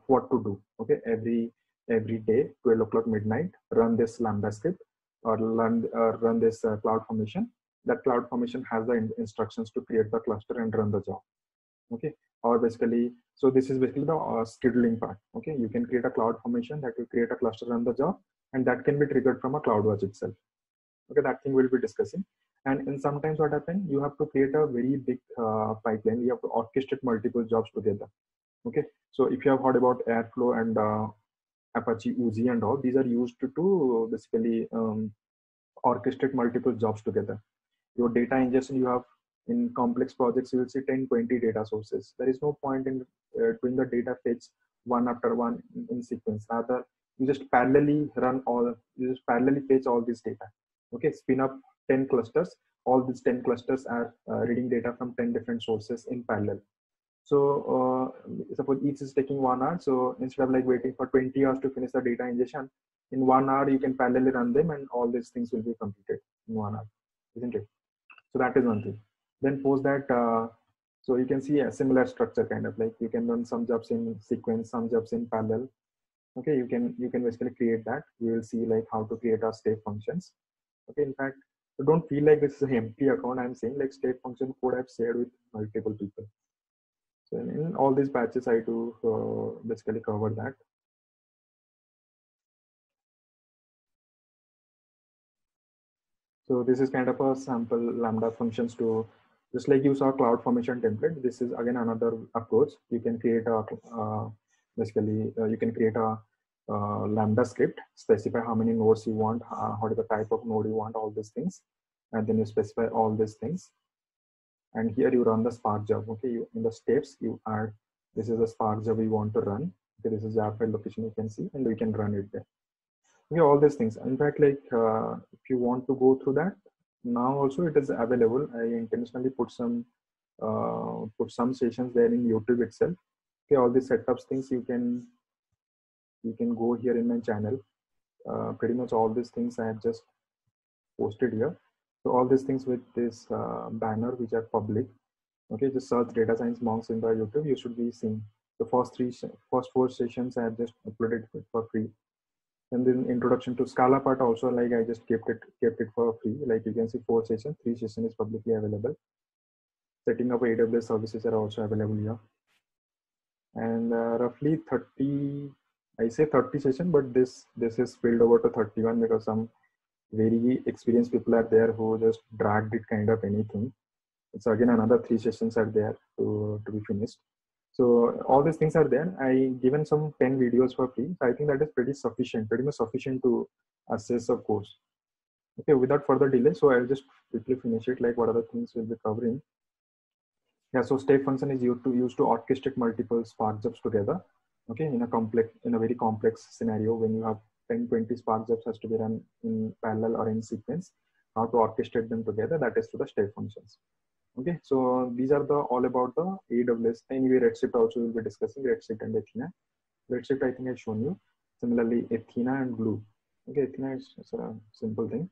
what to do. Okay, every day, 12 o'clock midnight, run this Lambda script or run this CloudFormation. That CloudFormation has the instructions to create the cluster and run the job. Okay, or basically, so this is basically the scheduling part. Okay, you can create a CloudFormation that will create a cluster, run the job, and that can be triggered from a CloudWatch itself. Okay, that thing we'll be discussing. And sometimes what happens, you have to create a very big pipeline. You have to orchestrate multiple jobs together. Okay, so if you have heard about Airflow and Apache Uzi and all, these are used to basically orchestrate multiple jobs together. Your data ingestion, you have in complex projects, you will see 10, 20 data sources. There is no point in doing the data fetch one after one in sequence. Rather, you just parallelly fetch all this data. Okay, spin up 10 clusters. All these 10 clusters are reading data from 10 different sources in parallel. So suppose each is taking 1 hour. So instead of like waiting for 20 hours to finish the data ingestion, in 1 hour you can parallelly run them, and all these things will be completed in 1 hour, isn't it? So that is one thing. Then post that, so you can see a similar structure, kind of like you can run some jobs in sequence, some jobs in parallel. Okay, you can basically create that. You will see like how to create our state functions. Okay, in fact, so don't feel like this is an empty account. I'm saying like state function code I've shared with multiple people. So in all these batches, I do basically cover that. So this is kind of a sample Lambda functions to, just like you saw CloudFormation template. This is again another approach. You can create a you can create a Lambda script, specify how many nodes you want, what is the type of node you want, all these things, and then you specify all these things. And here you run the Spark job. Okay, in the steps you add, this is the Spark job we want to run. Okay, this is the file location you can see, and we can run it there. Okay, all these things. In fact, like if you want to go through that, now also it is available. I intentionally put some sessions there in YouTube itself. Okay, all these setups things you can go here in my channel. Pretty much all these things I have just posted here. So all these things with this banner which are public. Okay, just search data science monks in the YouTube. You should be seeing the first 4 sessions I have just uploaded for free. And then introduction to Scala part also, like I just kept it for free. Like you can see 4 sessions, 3 sessions is publicly available. Setting up AWS services are also available here. And roughly 30, I say 30 sessions, but this is spilled over to 31 because some very experienced people are there who just dragged it kind of anything. So again, another 3 sessions are there to be finished. So all these things are there. I given some 10 videos for free. So I think that is pretty much sufficient to assess a course. Okay, without further delay, so I'll just quickly finish it, like what other things we'll be covering. Yeah, so state function is used to orchestrate multiple Spark jobs together. Okay, in a very complex scenario, when you have 10, 20 Spark jobs has to be run in parallel or in sequence, how to orchestrate them together, that is to the state functions. Okay, so these are all about the AWS. Anyway, Redshift also will be discussing, Redshift and Athena. Redshift, I think I've shown you. Similarly, Athena and Glue. Okay, Athena is a simple thing.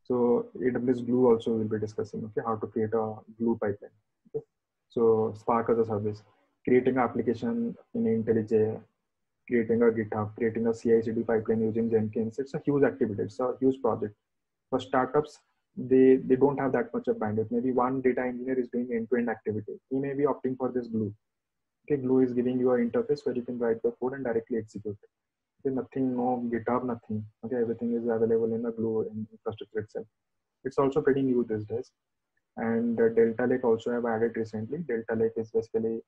So AWS Glue also will be discussing, okay, how to create a Glue pipeline. Okay, so Spark as a service, creating an application in IntelliJ, creating a GitHub, creating a CI/CD pipeline using Jenkins. It's a huge activity. It's a huge project. For startups, they don't have that much of bandwidth. Maybe one data engineer is doing end-to-end activity. He may be opting for this Glue. Okay, Glue is giving you an interface where you can write the code and directly execute. Okay, nothing, no GitHub, nothing. Okay, everything is available in the Glue infrastructure itself. It's also pretty new these days. And Delta Lake also have added recently. Delta Lake is basically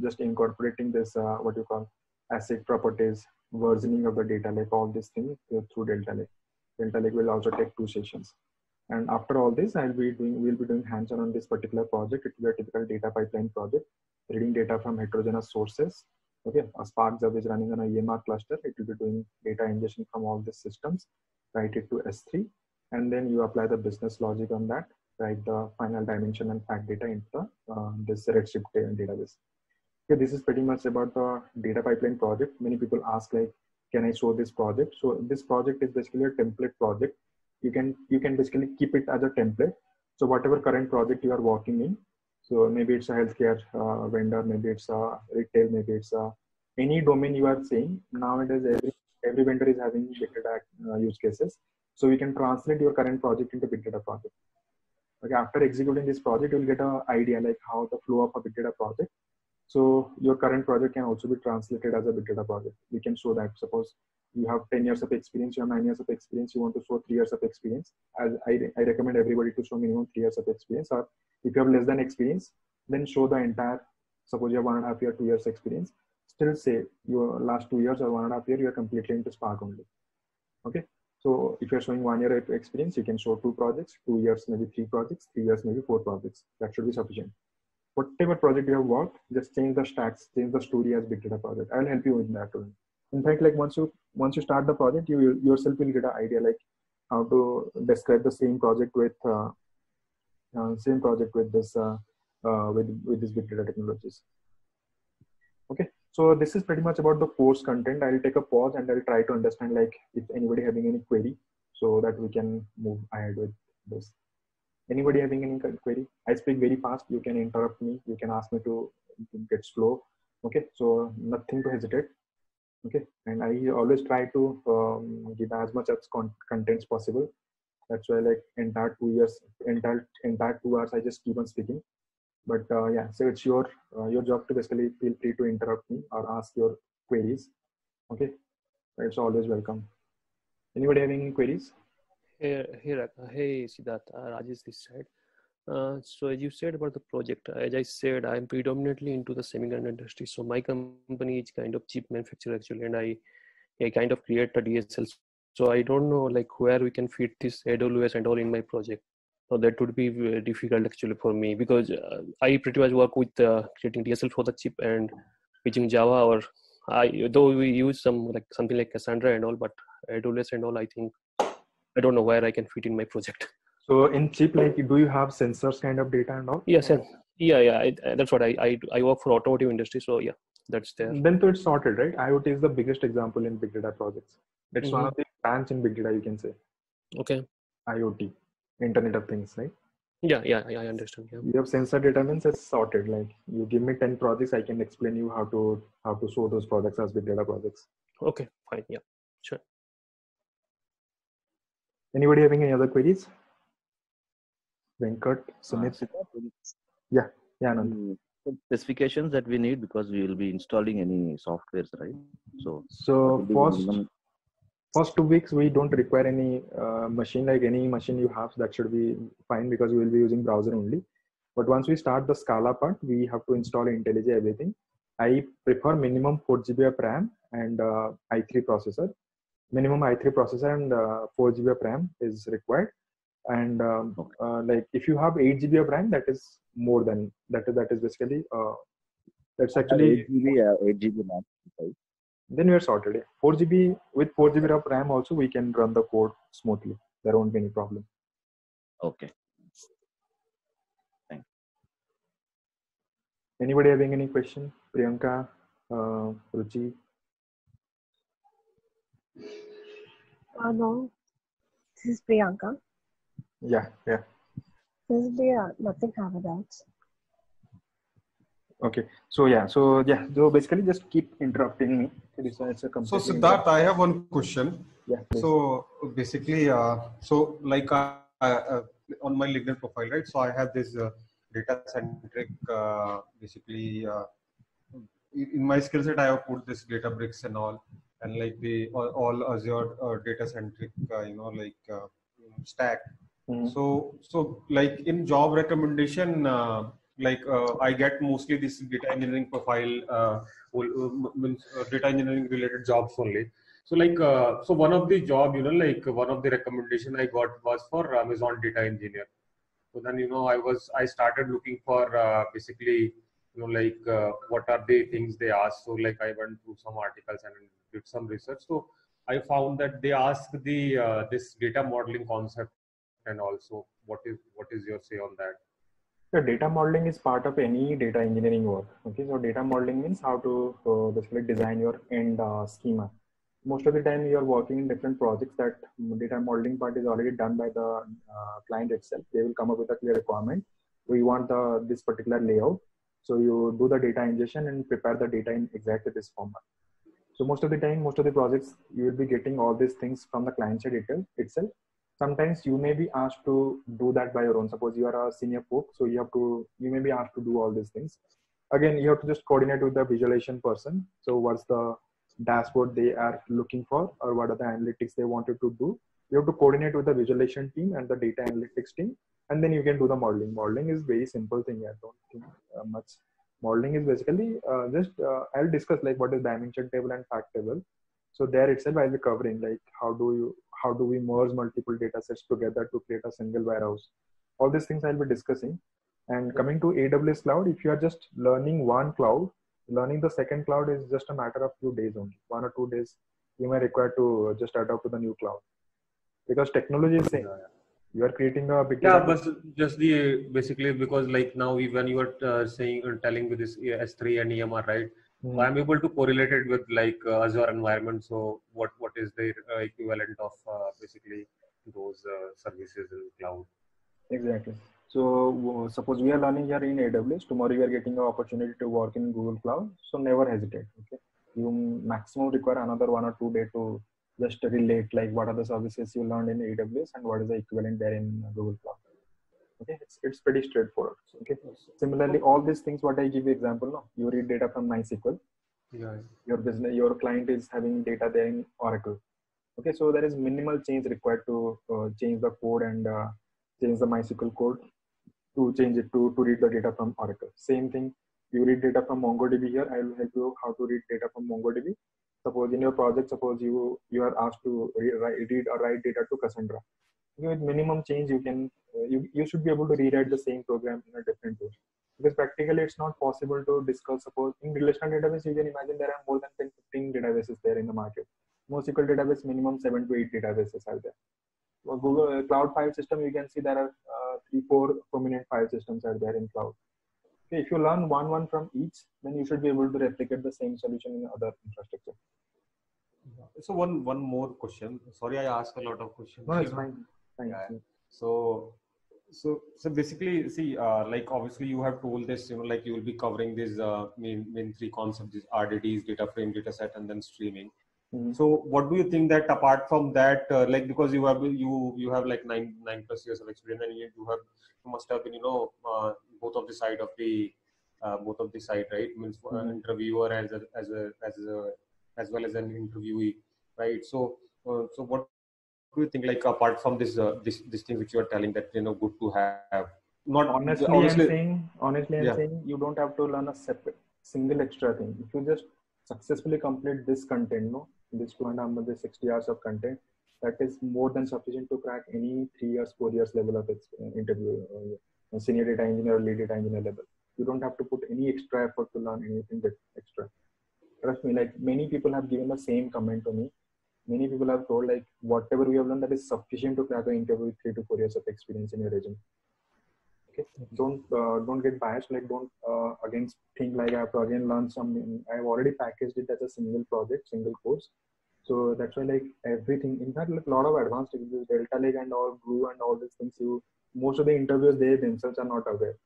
just incorporating this what you call ACID properties, versioning of the data lake, all these things through Delta Lake. Delta Lake will also take 2 sessions. And after all this, we'll be doing hands-on on this particular project. It will be a typical data pipeline project, reading data from heterogeneous sources Okay, a Spark job is running on a EMR cluster. It will be doing data ingestion from all these systems, write it to S3, and then you apply the business logic on that, write the final dimension and fact data into this Redshift database. Okay, this is pretty much about the data pipeline project. Many people ask like, can I show this project? So this project is basically a template project. You can basically keep it as a template. So whatever current project you are working in, so maybe it's a healthcare vendor, maybe it's a retail, maybe it's any domain you are saying. Nowadays, every vendor is having big data use cases. So you can translate your current project into big data project. Okay, after executing this project, you will get an idea like how the flow of a big data project. So your current project can also be translated as a big data project. We can show that. Suppose you have 10 years of experience, you have 9 years of experience, you want to show 3 years of experience. As I recommend everybody to show minimum 3 years of experience. Or if you have less than experience, then show the entire, suppose you have 1.5 year, 2 years experience. Still say your last 2 years or 1.5 year, you are completely into Spark only. Okay. So if you're showing 1 year of experience, you can show 2 projects, 2 years, maybe 3 projects, 3 years, maybe 4 projects. That should be sufficient. Whatever project you have worked, just change the stats, change the story as big data project. I'll help you with that one. In fact, like once you start the project, you yourself will get an idea like how to describe the same project with this with this big data technologies. Okay, so this is pretty much about the course content. I'll take a pause and I'll try to understand like if anybody having any query, so that we can move ahead with this. Anybody having any query? I speak very fast. You can interrupt me. You can ask me to get slow. Okay, so nothing to hesitate. Okay, and I always try to give as much as contents possible. That's why like entire 2 hours I just keep on speaking. But yeah, so it's your job to basically feel free to interrupt me or ask your queries. Okay, it's always welcome. Anybody having any queries? Hey, Siddharth, Rajesh this side. So as you said about the project, as I said, I'm predominantly into the semiconductor industry. So my company is kind of chip manufacturer actually, and I kind of create a DSL. So I don't know like where we can fit this AWS and all in my project. So that would be very difficult actually for me because I pretty much work with creating DSL for the chip and using Java, or though we use something like Cassandra and all, but AWS and all, I think I don't know where I can fit in my project. So in chip, like, do you have sensors kind of data and all? Yes, yeah. That's what I work for automotive industry, so yeah, that's there. Then it's sorted, right? IoT is the biggest example in big data projects. It's one of the branch in big data, you can say. Okay. IoT, Internet of Things, right? Yeah, I understand. Yeah. You have sensor data means it's sorted. Like you give me 10 projects, I can explain you how to show those projects as big data projects. Okay, fine. Yeah, sure. Anybody having any other queries? Venkat, Sumit? Yeah, Anand. Specifications that we need because we will be installing any softwares, right? So first 2 weeks we don't require any machine, like any machine you have, that should be fine because we will be using browser only. But once we start the Scala part, we have to install IntelliJ everything. I prefer minimum 4 GB of RAM and i3 processor. Minimum i3 processor and 4 GB of RAM is required. And like if you have 8 GB of RAM, that is more than that is basically that's actually 8 GB RAM. Right? Then we are sorted. 4 GB with 4 GB of RAM also we can run the code smoothly. There won't be any problem. Okay. Thanks. Anybody having any question? Priyanka, Ruchi? No. This is Priyanka. Yeah. This is nothing have doubts. Okay. So basically just keep interrupting me. So Siddharth, I have one question. Yeah. Please. So basically, so like on my LinkedIn profile, right? So I have this data centric, basically in my skill set, I have put this Databricks and all, and like the all Azure data centric, stack. Mm-hmm. So like in job recommendation, I get mostly this data engineering profile, data engineering related jobs only. So so one of the job, one of the recommendation I got was for Amazon data engineer. So then, I started looking for basically like what are the things they ask. So like I went through some articles and did some research. So I found that they ask the this data modeling concept, and also what is your say on that? So data modeling is part of any data engineering work. Okay, so data modeling means how to basically design your end schema. Most of the time you are working in different projects, that data modeling part is already done by the client itself. They will come up with a clear requirement. We want this particular layout. So you do the data ingestion and prepare the data in exactly this format. So most of the time, most of the projects, you will be getting all these things from the client side itself. Sometimes you may be asked to do that by your own. Suppose you are a senior folk, so you may be asked to do all these things. Again, you have to just coordinate with the visualization person. So what's the dashboard they are looking for, or what are the analytics they wanted to do? You have to coordinate with the visualization team and the data analytics team, and then you can do the modeling. Modeling is very simple thing. I don't think much. Modeling is basically I'll discuss like what is dimension table and fact table. So there itself I'll be covering like how do we merge multiple data sets together to create a single warehouse. All these things I'll be discussing. And coming to AWS cloud, if you are just learning one cloud, learning the second cloud is just a matter of few days only. 1 or 2 days you may require to just adapt to the new cloud, because technology is same. You are creating a big data. But just the basically, because like now when you are telling with this S3 and EMR, right? So I'm able to correlate it with like Azure environment. So what is the equivalent of basically those services in cloud? Exactly. So suppose we are learning here in AWS, tomorrow you are getting an opportunity to work in Google Cloud. So never hesitate. Okay, you maximum require another 1 or 2 days to just relate like what are the services you learned in AWS and what is the equivalent there in Google Cloud. Okay, it's pretty straightforward. Okay. Similarly, all these things, what I give you example, no, you read data from MySQL. Yeah. Your client is having data there in Oracle. Okay, so there is minimal change required to change the code and change the MySQL code to change it to read the data from Oracle. Same thing, you read data from MongoDB here. I will help you how to read data from MongoDB. Suppose in your project, suppose you are asked to read or write data to Cassandra. With minimum change, you can you should be able to rewrite the same program in a different way. Because practically it's not possible to discuss. Suppose in relational database, you can imagine there are more than 10, 15 databases there in the market. NoSQL database, minimum 7 to 8 databases are there. Google Cloud file system, you can see there are 3-4 prominent file systems are there in cloud. Okay, if you learn one from each, then you should be able to replicate the same solution in other infrastructure. So one more question. Sorry, I asked a lot of questions. No, it's fine. Yeah. So basically, see, like obviously you have told this, like you will be covering these main three concepts: these RDDs, data frame, data set, and then streaming. So what do you think that apart from that, like because you have like nine plus years of experience, and you must have been both of the side, right? Means interviewer as well as an interviewee, right? So what do you think, like apart from this thing which you are telling that good to have? Not honestly I'm saying you don't have to learn a single extra thing. If you just successfully complete this content, this 2.5 months, 60 hours of content, that is more than sufficient to crack any 3 years, 4 years level of interview, senior data engineer or lead data engineer level. You don't have to put any extra effort to learn anything that extra. Trust me, like many people have given the same comment to me. Many people have told like whatever we have learned, that is sufficient to crack an interview with 3 to 4 years of experience in your resume. Okay, don't get biased. Like don't again think like I have to again learn something. I have already packaged it as a single project, single course. So that's why like everything. In fact, like a lot of advanced techniques, Delta Lake and all, Glue and all these things. Most of the interviewers they themselves are not aware.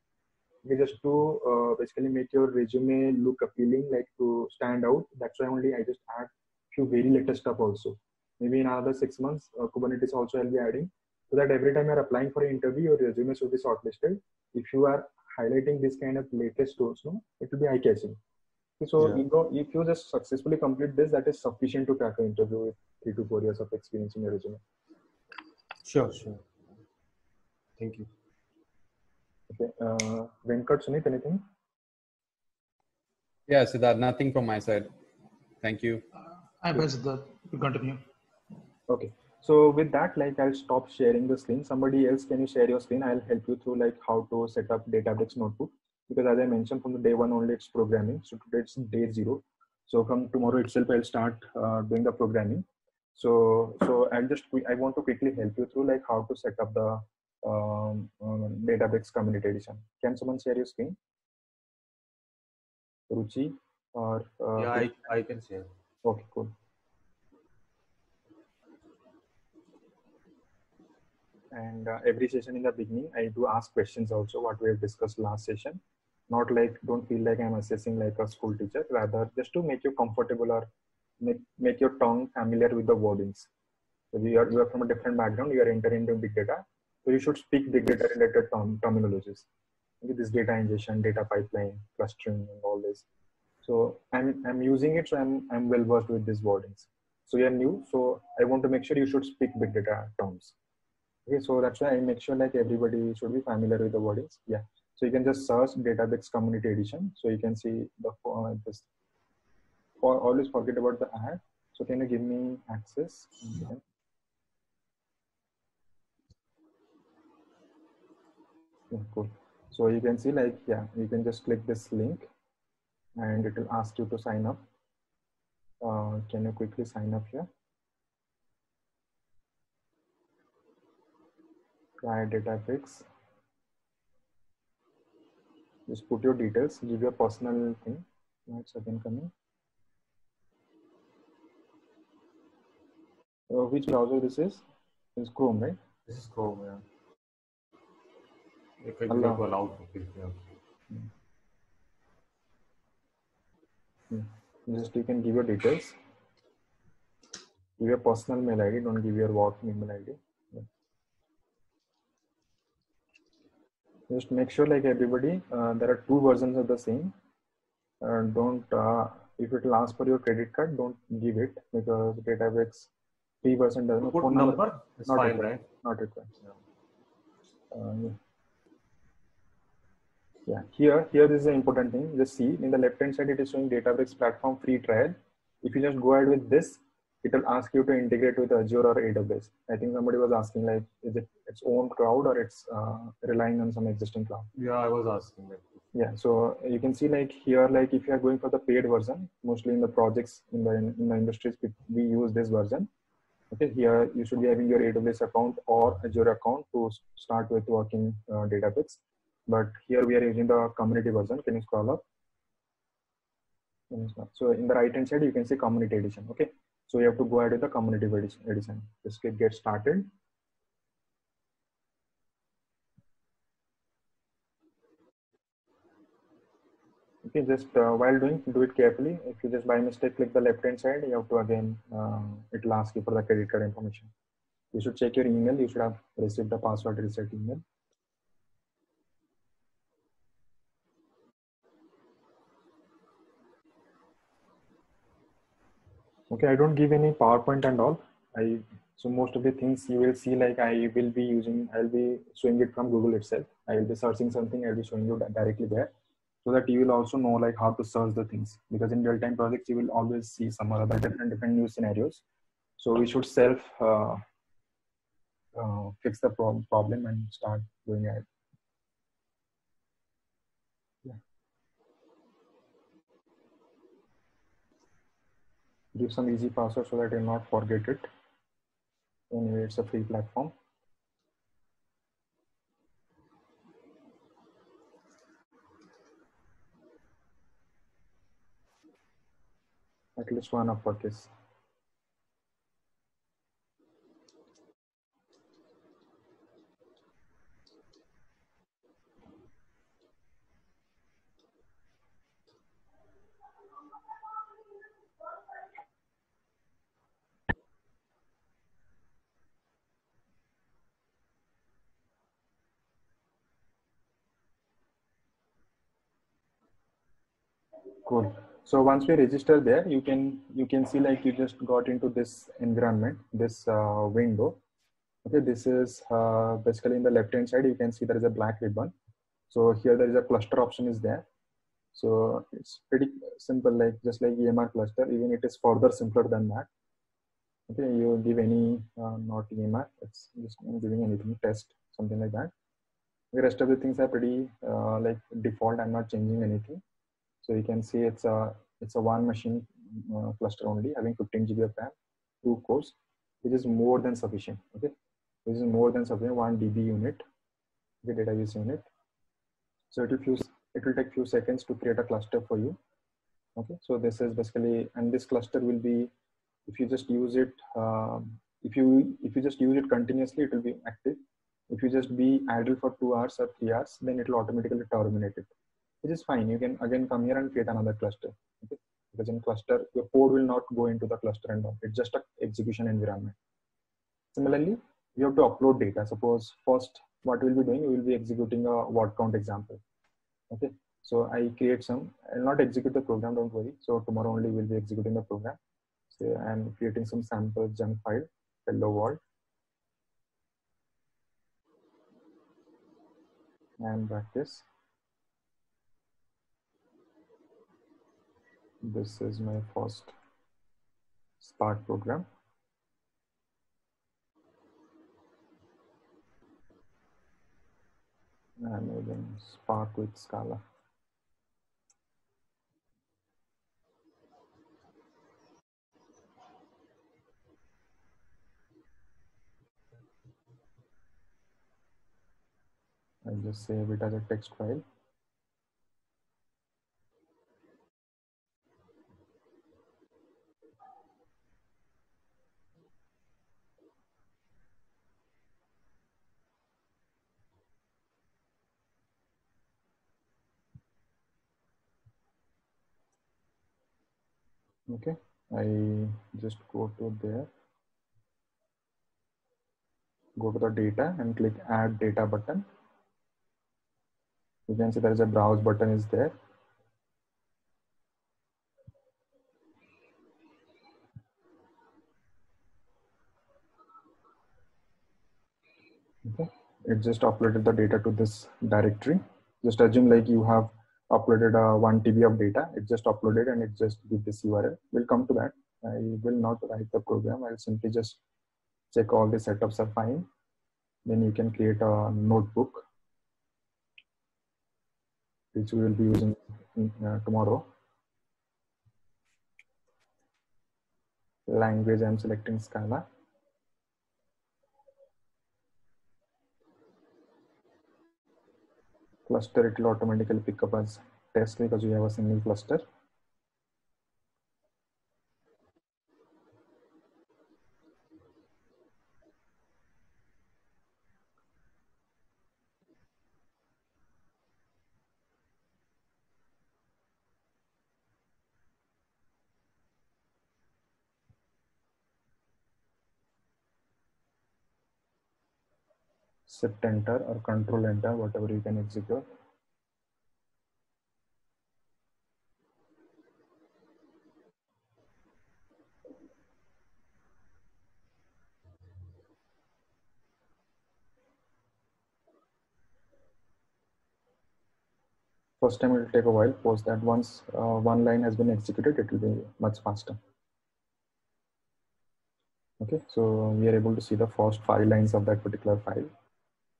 Just to basically make your resume look appealing, like to stand out. That's why only I just add few very latest stuff also. Maybe in another 6 months, Kubernetes also I'll be adding, so that every time you're applying for an interview, your resume should be shortlisted. If you are highlighting this kind of latest tools, it will be eye-catching. So if you just successfully complete this, that is sufficient to crack an interview with 3 to 4 years of experience in your resume. Sure. Thank you. Okay, Venkat, Sunit, anything? Yeah, Siddharth, nothing from my side. Thank you. I bet that you continue. Okay. So with that, like I'll stop sharing the screen. Somebody else, can you share your screen? I'll help you through like how to set up Databricks notebook. because as I mentioned, from the day one only it's programming. So today it's day 0. So from tomorrow itself, I'll start doing the programming. So I want to quickly help you through like how to set up the Databricks Community Edition. Can someone share your screen? Ruchi or yeah, I can share. Okay, cool. And every session in the beginning, I do ask questions also what we have discussed last session. Not like, don't feel like I'm assessing like a school teacher, rather just to make you comfortable or make your tongue familiar with the wordings. So you are from a different background, you are entering into big data. So you should speak big data related terminologies. Okay, this data ingestion, data pipeline, clustering, and all this. So I'm using it, so I'm well versed with these wordings. So you're new, so I want to make sure you should speak big data terms. Okay, so that's why I make sure like everybody should be familiar with the wordings. Yeah. So you can just search Databricks Community Edition. So you can see the this. Always forget about the ad. So can you give me access? Yeah, cool. So you can see like, yeah, you can just click this link and it will ask you to sign up. Can you quickly sign up here? Try Databricks. Just put your details, give your personal thing. It's again coming. Which browser this is? It's Chrome, right? This is Chrome, yeah. If I go to allow cookies, yeah. Just you can give your details. Give your personal mail ID, don't give your work email ID. Yeah. Just make sure like everybody, there are 2 versions of the same. Don't, if it will ask for your credit card, don't give it, because Databricks 3% doesn't. Put number, it's fine, right? Not required. Yeah. Yeah, here is the important thing. Just see in the left hand side, it is showing Databricks platform free trial. If you just go ahead with this, it will ask you to integrate with Azure or AWS. I think somebody was asking like, is it its own cloud or it's relying on some existing cloud? Yeah, I was asking that. Yeah, so you can see like here, like if you are going for the paid version, mostly in the projects in the industries, we use this version. Okay, here you should be having your AWS account or Azure account to start with working Databricks. But here we are using the community version. Can you scroll up? So in the right hand side, you can see community edition. Okay, so you have to go ahead with the community edition. Just click get started. Okay, just while doing, do it carefully. If you just by mistake click the left hand side, you have to again, it will ask you for the credit card information. You should check your email. You should have received the password reset email. Okay, I don't give any PowerPoint and all. So most of the things you will see, like I'll be showing it from Google itself. I will be searching something, I'll be showing you directly there, so that you will also know like how to search the things, because in real-time projects, you will always see some other different new scenarios. So we should self fix the problem and start going ahead. Yeah. Give some easy password so that you'll not forget it. Anyway, it's a free platform. At least one uppercase. Cool. So once we register there, you can see like you just got into this environment, this window. Okay, this is basically in the left hand side, you can see there is a black ribbon. So here there is a cluster option is there. So it's pretty simple, like just like EMR cluster, even it is further simpler than that. Okay, you give any not EMR, it's just giving anything, test, something like that. The rest of the things are pretty like default. I'm not changing anything. So you can see it's a one machine cluster only, having 15 GB of RAM, 2 cores, which is more than sufficient. Okay, this is more than sufficient. 1 DB unit, the database unit. So it will take few seconds to create a cluster for you. Okay, so this is basically, and this cluster will be, if you just use it, if you just use it continuously, it will be active. If you just be idle for 2 hours or 3 hours, then it will automatically terminate it, which is fine. You can again come here and create another cluster. Okay, because in cluster, your code will not go into the cluster and all. It's just an execution environment. Similarly, you have to upload data. Suppose first, what we'll be doing, we will be executing a word count example. Okay, so I create some. I'll not execute the program, don't worry. So tomorrow only we'll be executing the program. So I'm creating some sample junk file, hello world, and practice. This is my first Spark program. And again Spark with Scala. I'll just save it as a text file. Okay, I just go to there, go to the data and click add data button. You can see there is a browse button is there. Okay, it just uploaded the data to this directory. Just assume like you have uploaded 1 TB of data. It just uploaded and it just give this URL. We'll come to that. I will not write the program. I'll simply just check all the setups are fine. Then you can create a notebook, which we will be using tomorrow. Language, I'm selecting Scala. Cluster, it will automatically pick up as test because we have a single cluster. Shift enter or control enter, whatever you can execute. First time it will take a while. Post that once one line has been executed, it will be much faster. Okay, so we are able to see the first 5 lines of that particular file.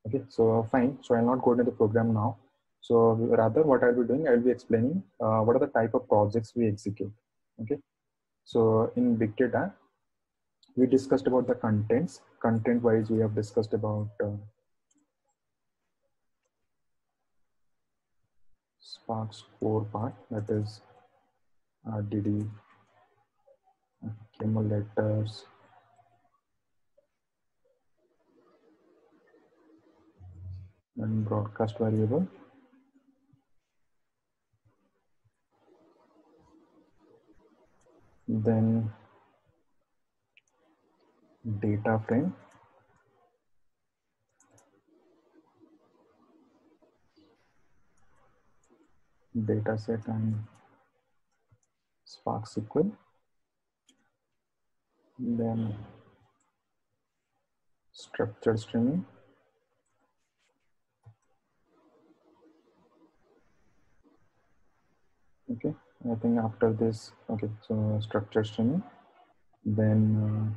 Okay, so fine. So I'll not go into the program now. So rather what I'll be doing, I'll be explaining what are the type of projects we execute. Okay, so in big data, we discussed about the contents. Content wise, we have discussed about Spark's core part, that is RDD, accumulators, and broadcast variable. Then data frame, data set, and Spark SQL. Then structured streaming. Okay, I think after this, okay, so structured streaming. Then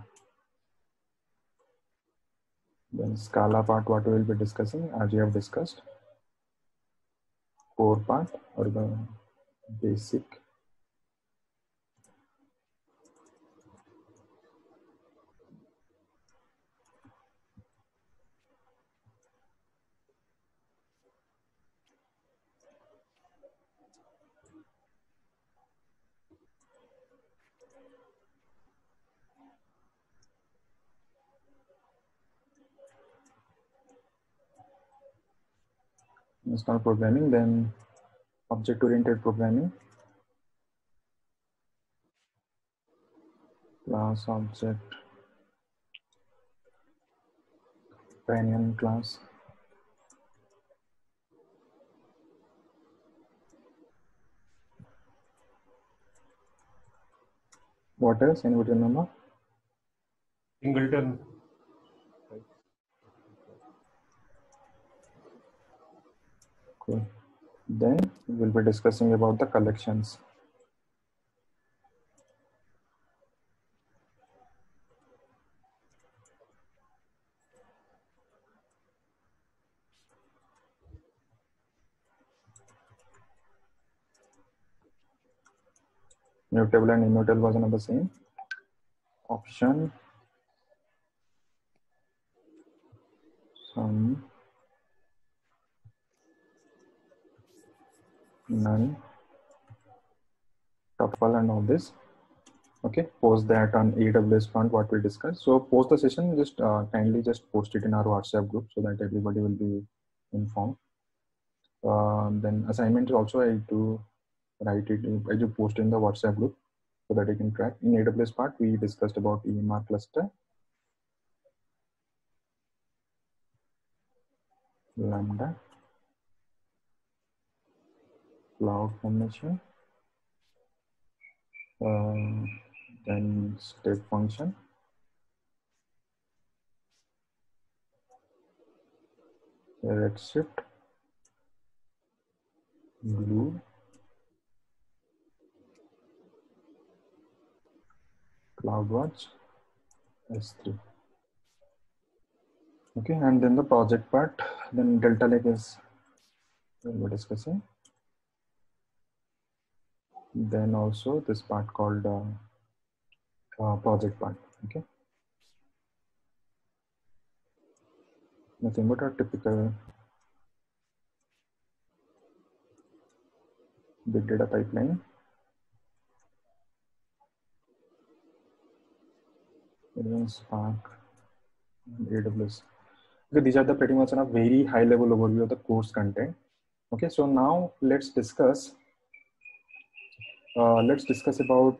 Then Scala part, what we will be discussing, as we have discussed. Core part or the basic. Install programming, then object-oriented programming, class object, companion class, what else? Anybody remember? Singleton. Cool. Then we'll be discussing about the collections. Mutable and immutable version of the same. Option, some, none, tuple, and all this. Okay, post that on AWS front what we discussed. So post the session, just kindly just post it in our WhatsApp group so that everybody will be informed. Then assignment also I do write it, I do post in the WhatsApp group so that you can track. In AWS part, we discussed about EMR cluster, Lambda, cloud formation, then step function, Redshift, Glue, CloudWatch, S3. Okay, and then the project part, then Delta Lake is we're discussing. Then also this part called project part. Okay, nothing but a typical big data pipeline. Spark, AWS. Okay, these are the pretty much on a very high level overview of the course content. Okay, so now let's discuss about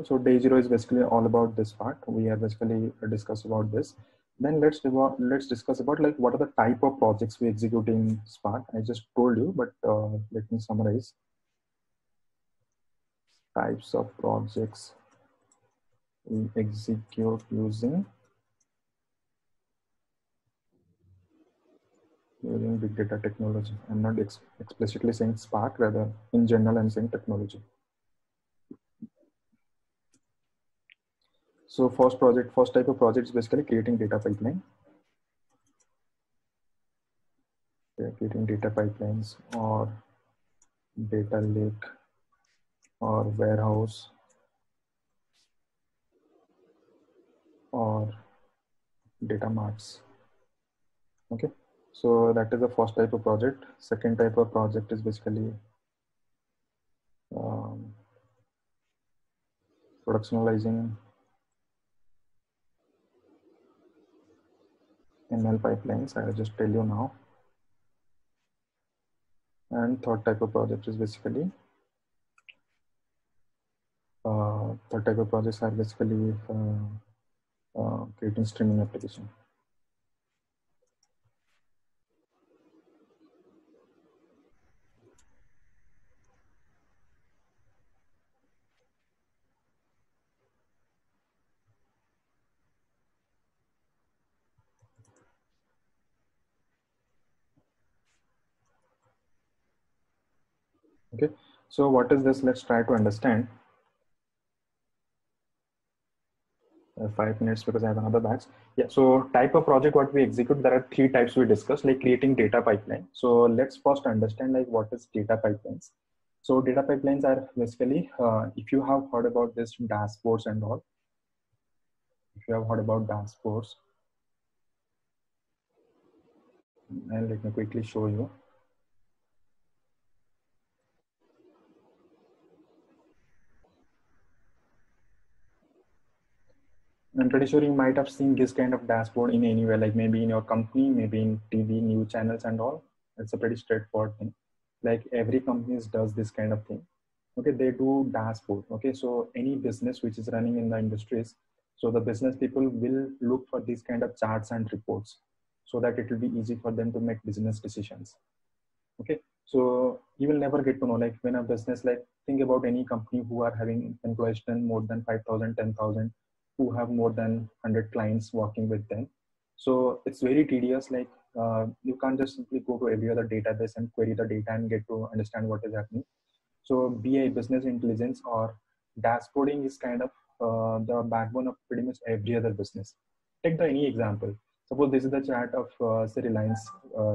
so day zero is basically all about this part. We are basically discuss about this. Then let's discuss about like what are the type of projects we execute in Spark. I just told you, but let me summarize. Types of projects we execute using big data technology. I'm not explicitly saying Spark, rather in general I'm saying technology. So first type of project is basically creating data pipeline. Creating data pipelines or data lake or warehouse or data marts. Okay, so that is the first type of project. Second type of project is basically productionalizing ML pipelines. I will just tell you now. And third type of project is basically third type of projects are basically creating streaming application. Okay, so what is this? Let's try to understand. 5 minutes because I have another batch. Yeah, so type of project what we execute, there are 3 types we discussed, like creating data pipeline. So let's first understand like what is data pipelines. So data pipelines are basically, if you have heard about this dashboards and all, if you have heard about dashboards, and let me quickly show you. I'm pretty sure you might have seen this kind of dashboard in anywhere, like maybe in your company, maybe in TV, news channels and all. It's a pretty straightforward thing. Like every company does this kind of thing. Okay, they do dashboard. Okay, so any business which is running in the industries, so the business people will look for these kind of charts and reports so that it will be easy for them to make business decisions. Okay, so you will never get to know, like when a business, like think about any company who are having employees more than 5,000, 10,000, who have more than 100 clients working with them. So it's very tedious. Like you can't just simply go to every other database and query the data and get to understand what is happening. So BI, business intelligence or dashboarding is kind of the backbone of pretty much every other business. Take any example. Suppose this is the chart of say Reliance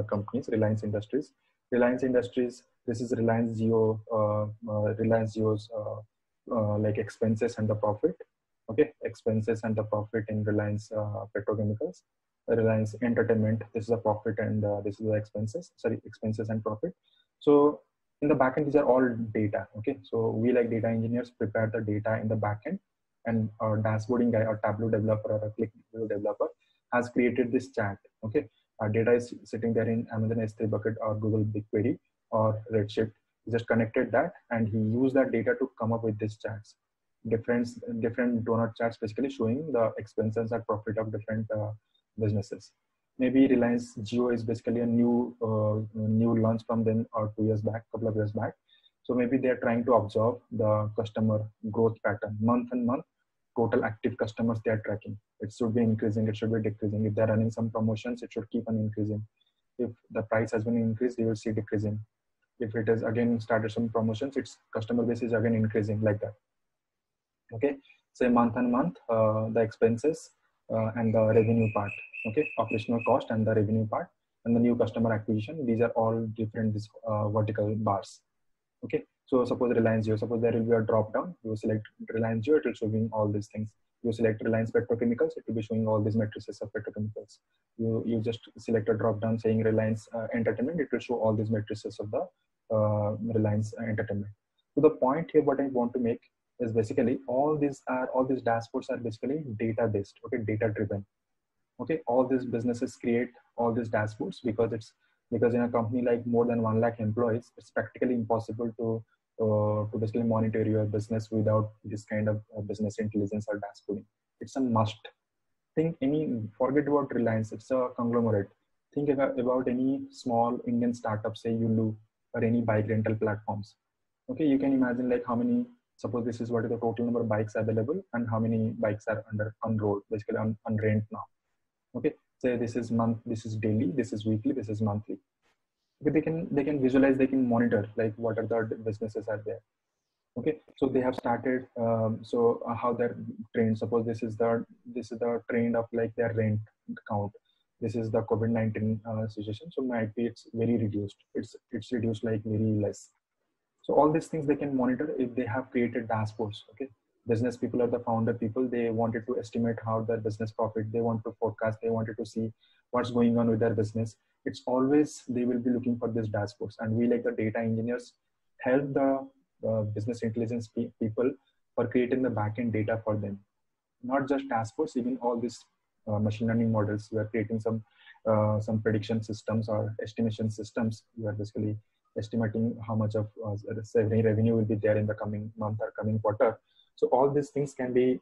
companies, Reliance Industries. Reliance Industries, this is Reliance Jio, Reliance Jio's like expenses and the profit. Okay, expenses and the profit in Reliance Petrochemicals. Reliance Entertainment, this is the profit and this is the expenses. Sorry, expenses and profit. So in the backend, these are all data. Okay, so we like data engineers prepare the data in the backend, and our dashboarding guy or Tableau developer or a ClickView developer has created this chart. Okay, our data is sitting there in Amazon S3 bucket or Google BigQuery or Redshift. He just connected that and he used that data to come up with these charts. Different donut charts basically showing the expenses and profit of different businesses. Maybe Reliance Jio is basically a new launch from them or 2 years back, couple of years back. So maybe they're trying to observe the customer growth pattern month and month. Total active customers they are tracking. It should be increasing, it should be decreasing. If they're running some promotions, it should keep on increasing. If the price has been increased, they will see decreasing. If it is again started some promotions, its customer base is again increasing, like that. Okay, say month on month, the expenses and the revenue part. Okay, operational cost and the revenue part and the new customer acquisition. These are all different vertical bars. Okay, so suppose Reliance Jio, suppose there will be a drop down. You select Reliance Jio, it will show you all these things. You select Reliance Petrochemicals, it will be showing all these matrices of petrochemicals. You just select a drop down saying Reliance Entertainment, it will show all these matrices of the Reliance Entertainment. So the point here, what I want to make is basically all these dashboards are basically data based. Okay, data driven. Okay, all these businesses create all these dashboards because in a company like more than 1 lakh employees, it's practically impossible to basically monitor your business without this kind of business intelligence or dashboarding. It's a must. Forget about Reliance, it's a conglomerate. Think about any small Indian startup, say Yulu or any bike rental platforms. Okay, you can imagine like how many, suppose this is what is the total number of bikes available and how many bikes are on road, basically on rent now. Okay, say this is month, this is daily, this is weekly, this is monthly. Okay, they can visualize, they can monitor like what are the businesses are there. Okay, so they have started how their trend, suppose this is the trend of like their rent count. This is the COVID-19 situation, so might be it's very reduced, it's reduced like very less. So all these things they can monitor if they have created dashboards. Okay, business people are the founder people, they wanted to estimate how their business profit, they want to forecast, they wanted to see what's going on with their business. It's always they will be looking for these dashboards, and we like the data engineers help the business intelligence people for creating the backend data for them. Not just dashboards, even all these machine learning models. We are creating some prediction systems or estimation systems. We are basically estimating how much of revenue will be there in the coming month or coming quarter. So all these things can be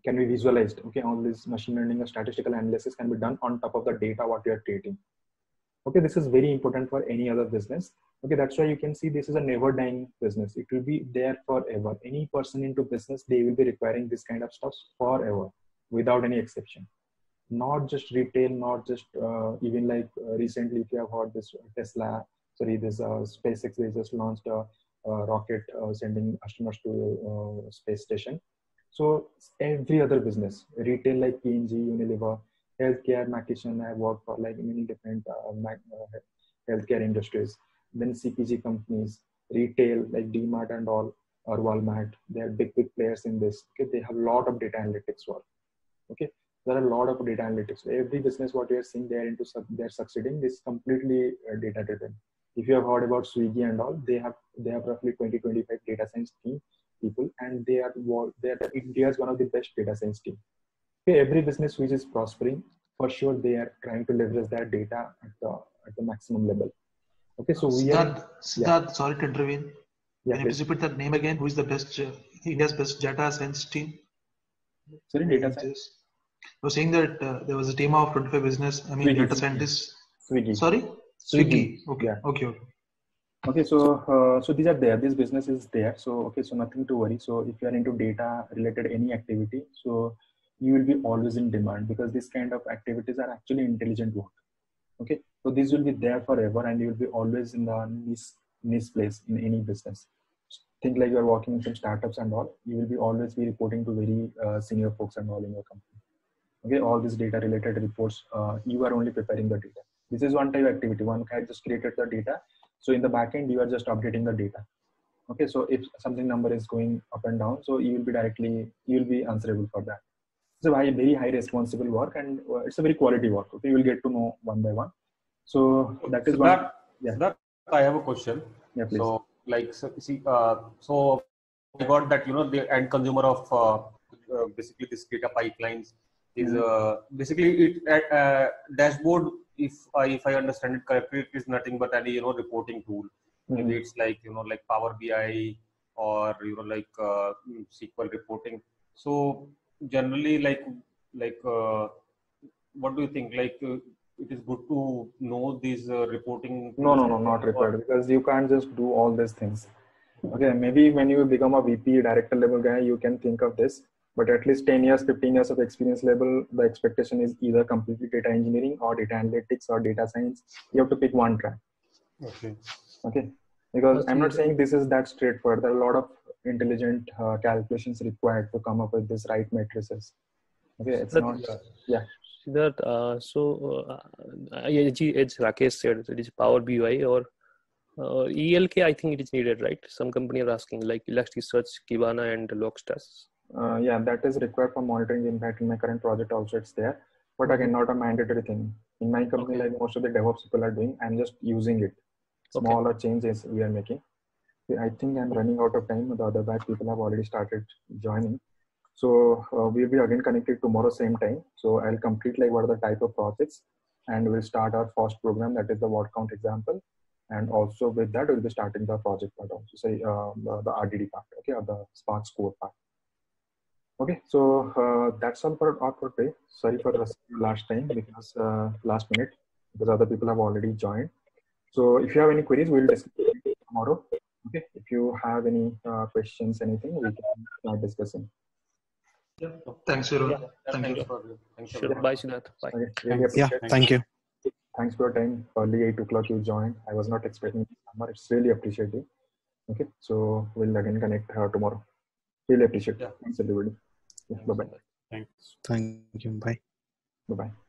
visualized. Okay, all this machine learning or statistical analysis can be done on top of the data what you are creating. Okay, this is very important for any other business. Okay, that's why you can see this is a never dying business. It will be there forever. Any person into business, they will be requiring this kind of stuff forever, without any exception. Not just retail, not just even like recently, if you have heard this SpaceX, they just launched a rocket sending astronauts to space station. So every other business, retail like P&G, Unilever, healthcare, Mckesson, I have worked for like many different healthcare industries. Then CPG companies, retail like DMart and all, or Walmart, they are big players in this. Okay, they have a lot of data analytics work. Okay, there are a lot of data analytics. Every business what you are seeing they're succeeding is completely data driven. If you have heard about Swiggy and all, they have roughly 20-25 data science team people, and they are India's one of the best data science team. Okay, every business which is prospering, for sure they are trying to leverage that data at the maximum level. Okay, so Siddharth, sorry to intervene. Yeah, can you please repeat that name again? Who is the best India's best data science team? Sorry, data science. I was saying that there was a team of 25 business. I mean, data scientists. Swiggy. Sorry, Swiggy. Okay. Yeah. Okay. Okay, so these are there. This business is there. So okay, so nothing to worry. So if you are into data related any activity, so you will be always in demand, because this kind of activities are actually intelligent work. Okay, so this will be there forever, and you will be always in the niche place in any business. Think like you are working in some startups and all. You will be always be reporting to very senior folks and all in your company. Okay, all these data related reports, you are only preparing the data. This is one type of activity. One guy just created the data. So in the backend, you are just updating the data. Okay, so if something number is going up and down, so you will be answerable for that. It's a very high responsible work, and it's a very quality work. Okay, you will get to know one by one. So that is one. Yeah. I have a question. Yeah, please. So like, so I got that, the end consumer of basically this data pipelines is basically dashboard. If I understand it correctly, it is nothing but any reporting tool. Maybe it's like like Power BI or like SQL reporting. So generally, like what do you think? Like it is good to know these reporting. No, not required, because you can't just do all these things. Okay, maybe when you become a VP director level guy, you can think of this. But at least 10 years, 15 years of experience level, the expectation is either completely data engineering or data analytics or data science. You have to pick one track. Okay. Because I'm not saying this is that straightforward. There are a lot of intelligent calculations required to come up with this right matrices. Okay, it's not. Yeah. That as Rakesh said, it is Power BI or ELK. I think it is needed, right? Some company are asking, like Elasticsearch, Kibana, and Logstash. Yeah, that is required for monitoring the impact. In my current project also it's there, but again, not a mandatory thing. In my company, like most of the DevOps people are doing, I'm just using it. Smaller changes we are making. I think I'm running out of time. The other batch people have already started joining. So we'll be again connected tomorrow same time. So I'll complete like what are the type of projects, and we'll start our first program, that is the word count example. And also with that, we'll be starting the project part also, say the RDD part, okay, or the Spark Score part. Okay, so that's all for today. Sorry for the last time, because last minute, because other people have already joined. So if you have any queries, we'll discuss tomorrow. Okay, if you have any questions, anything, we can start discussing. Yeah. Thanks, Viral. Thank you. Sure. Bye, Siddharth. Bye. Okay. Really Thank you. Thanks for your time. Early 8 o'clock you joined. I was not expecting this number. It's really appreciative. Okay, so we'll again connect tomorrow. Really appreciate it. Thanks everybody. Yeah, bye-bye. Thank you. Bye. Bye-bye.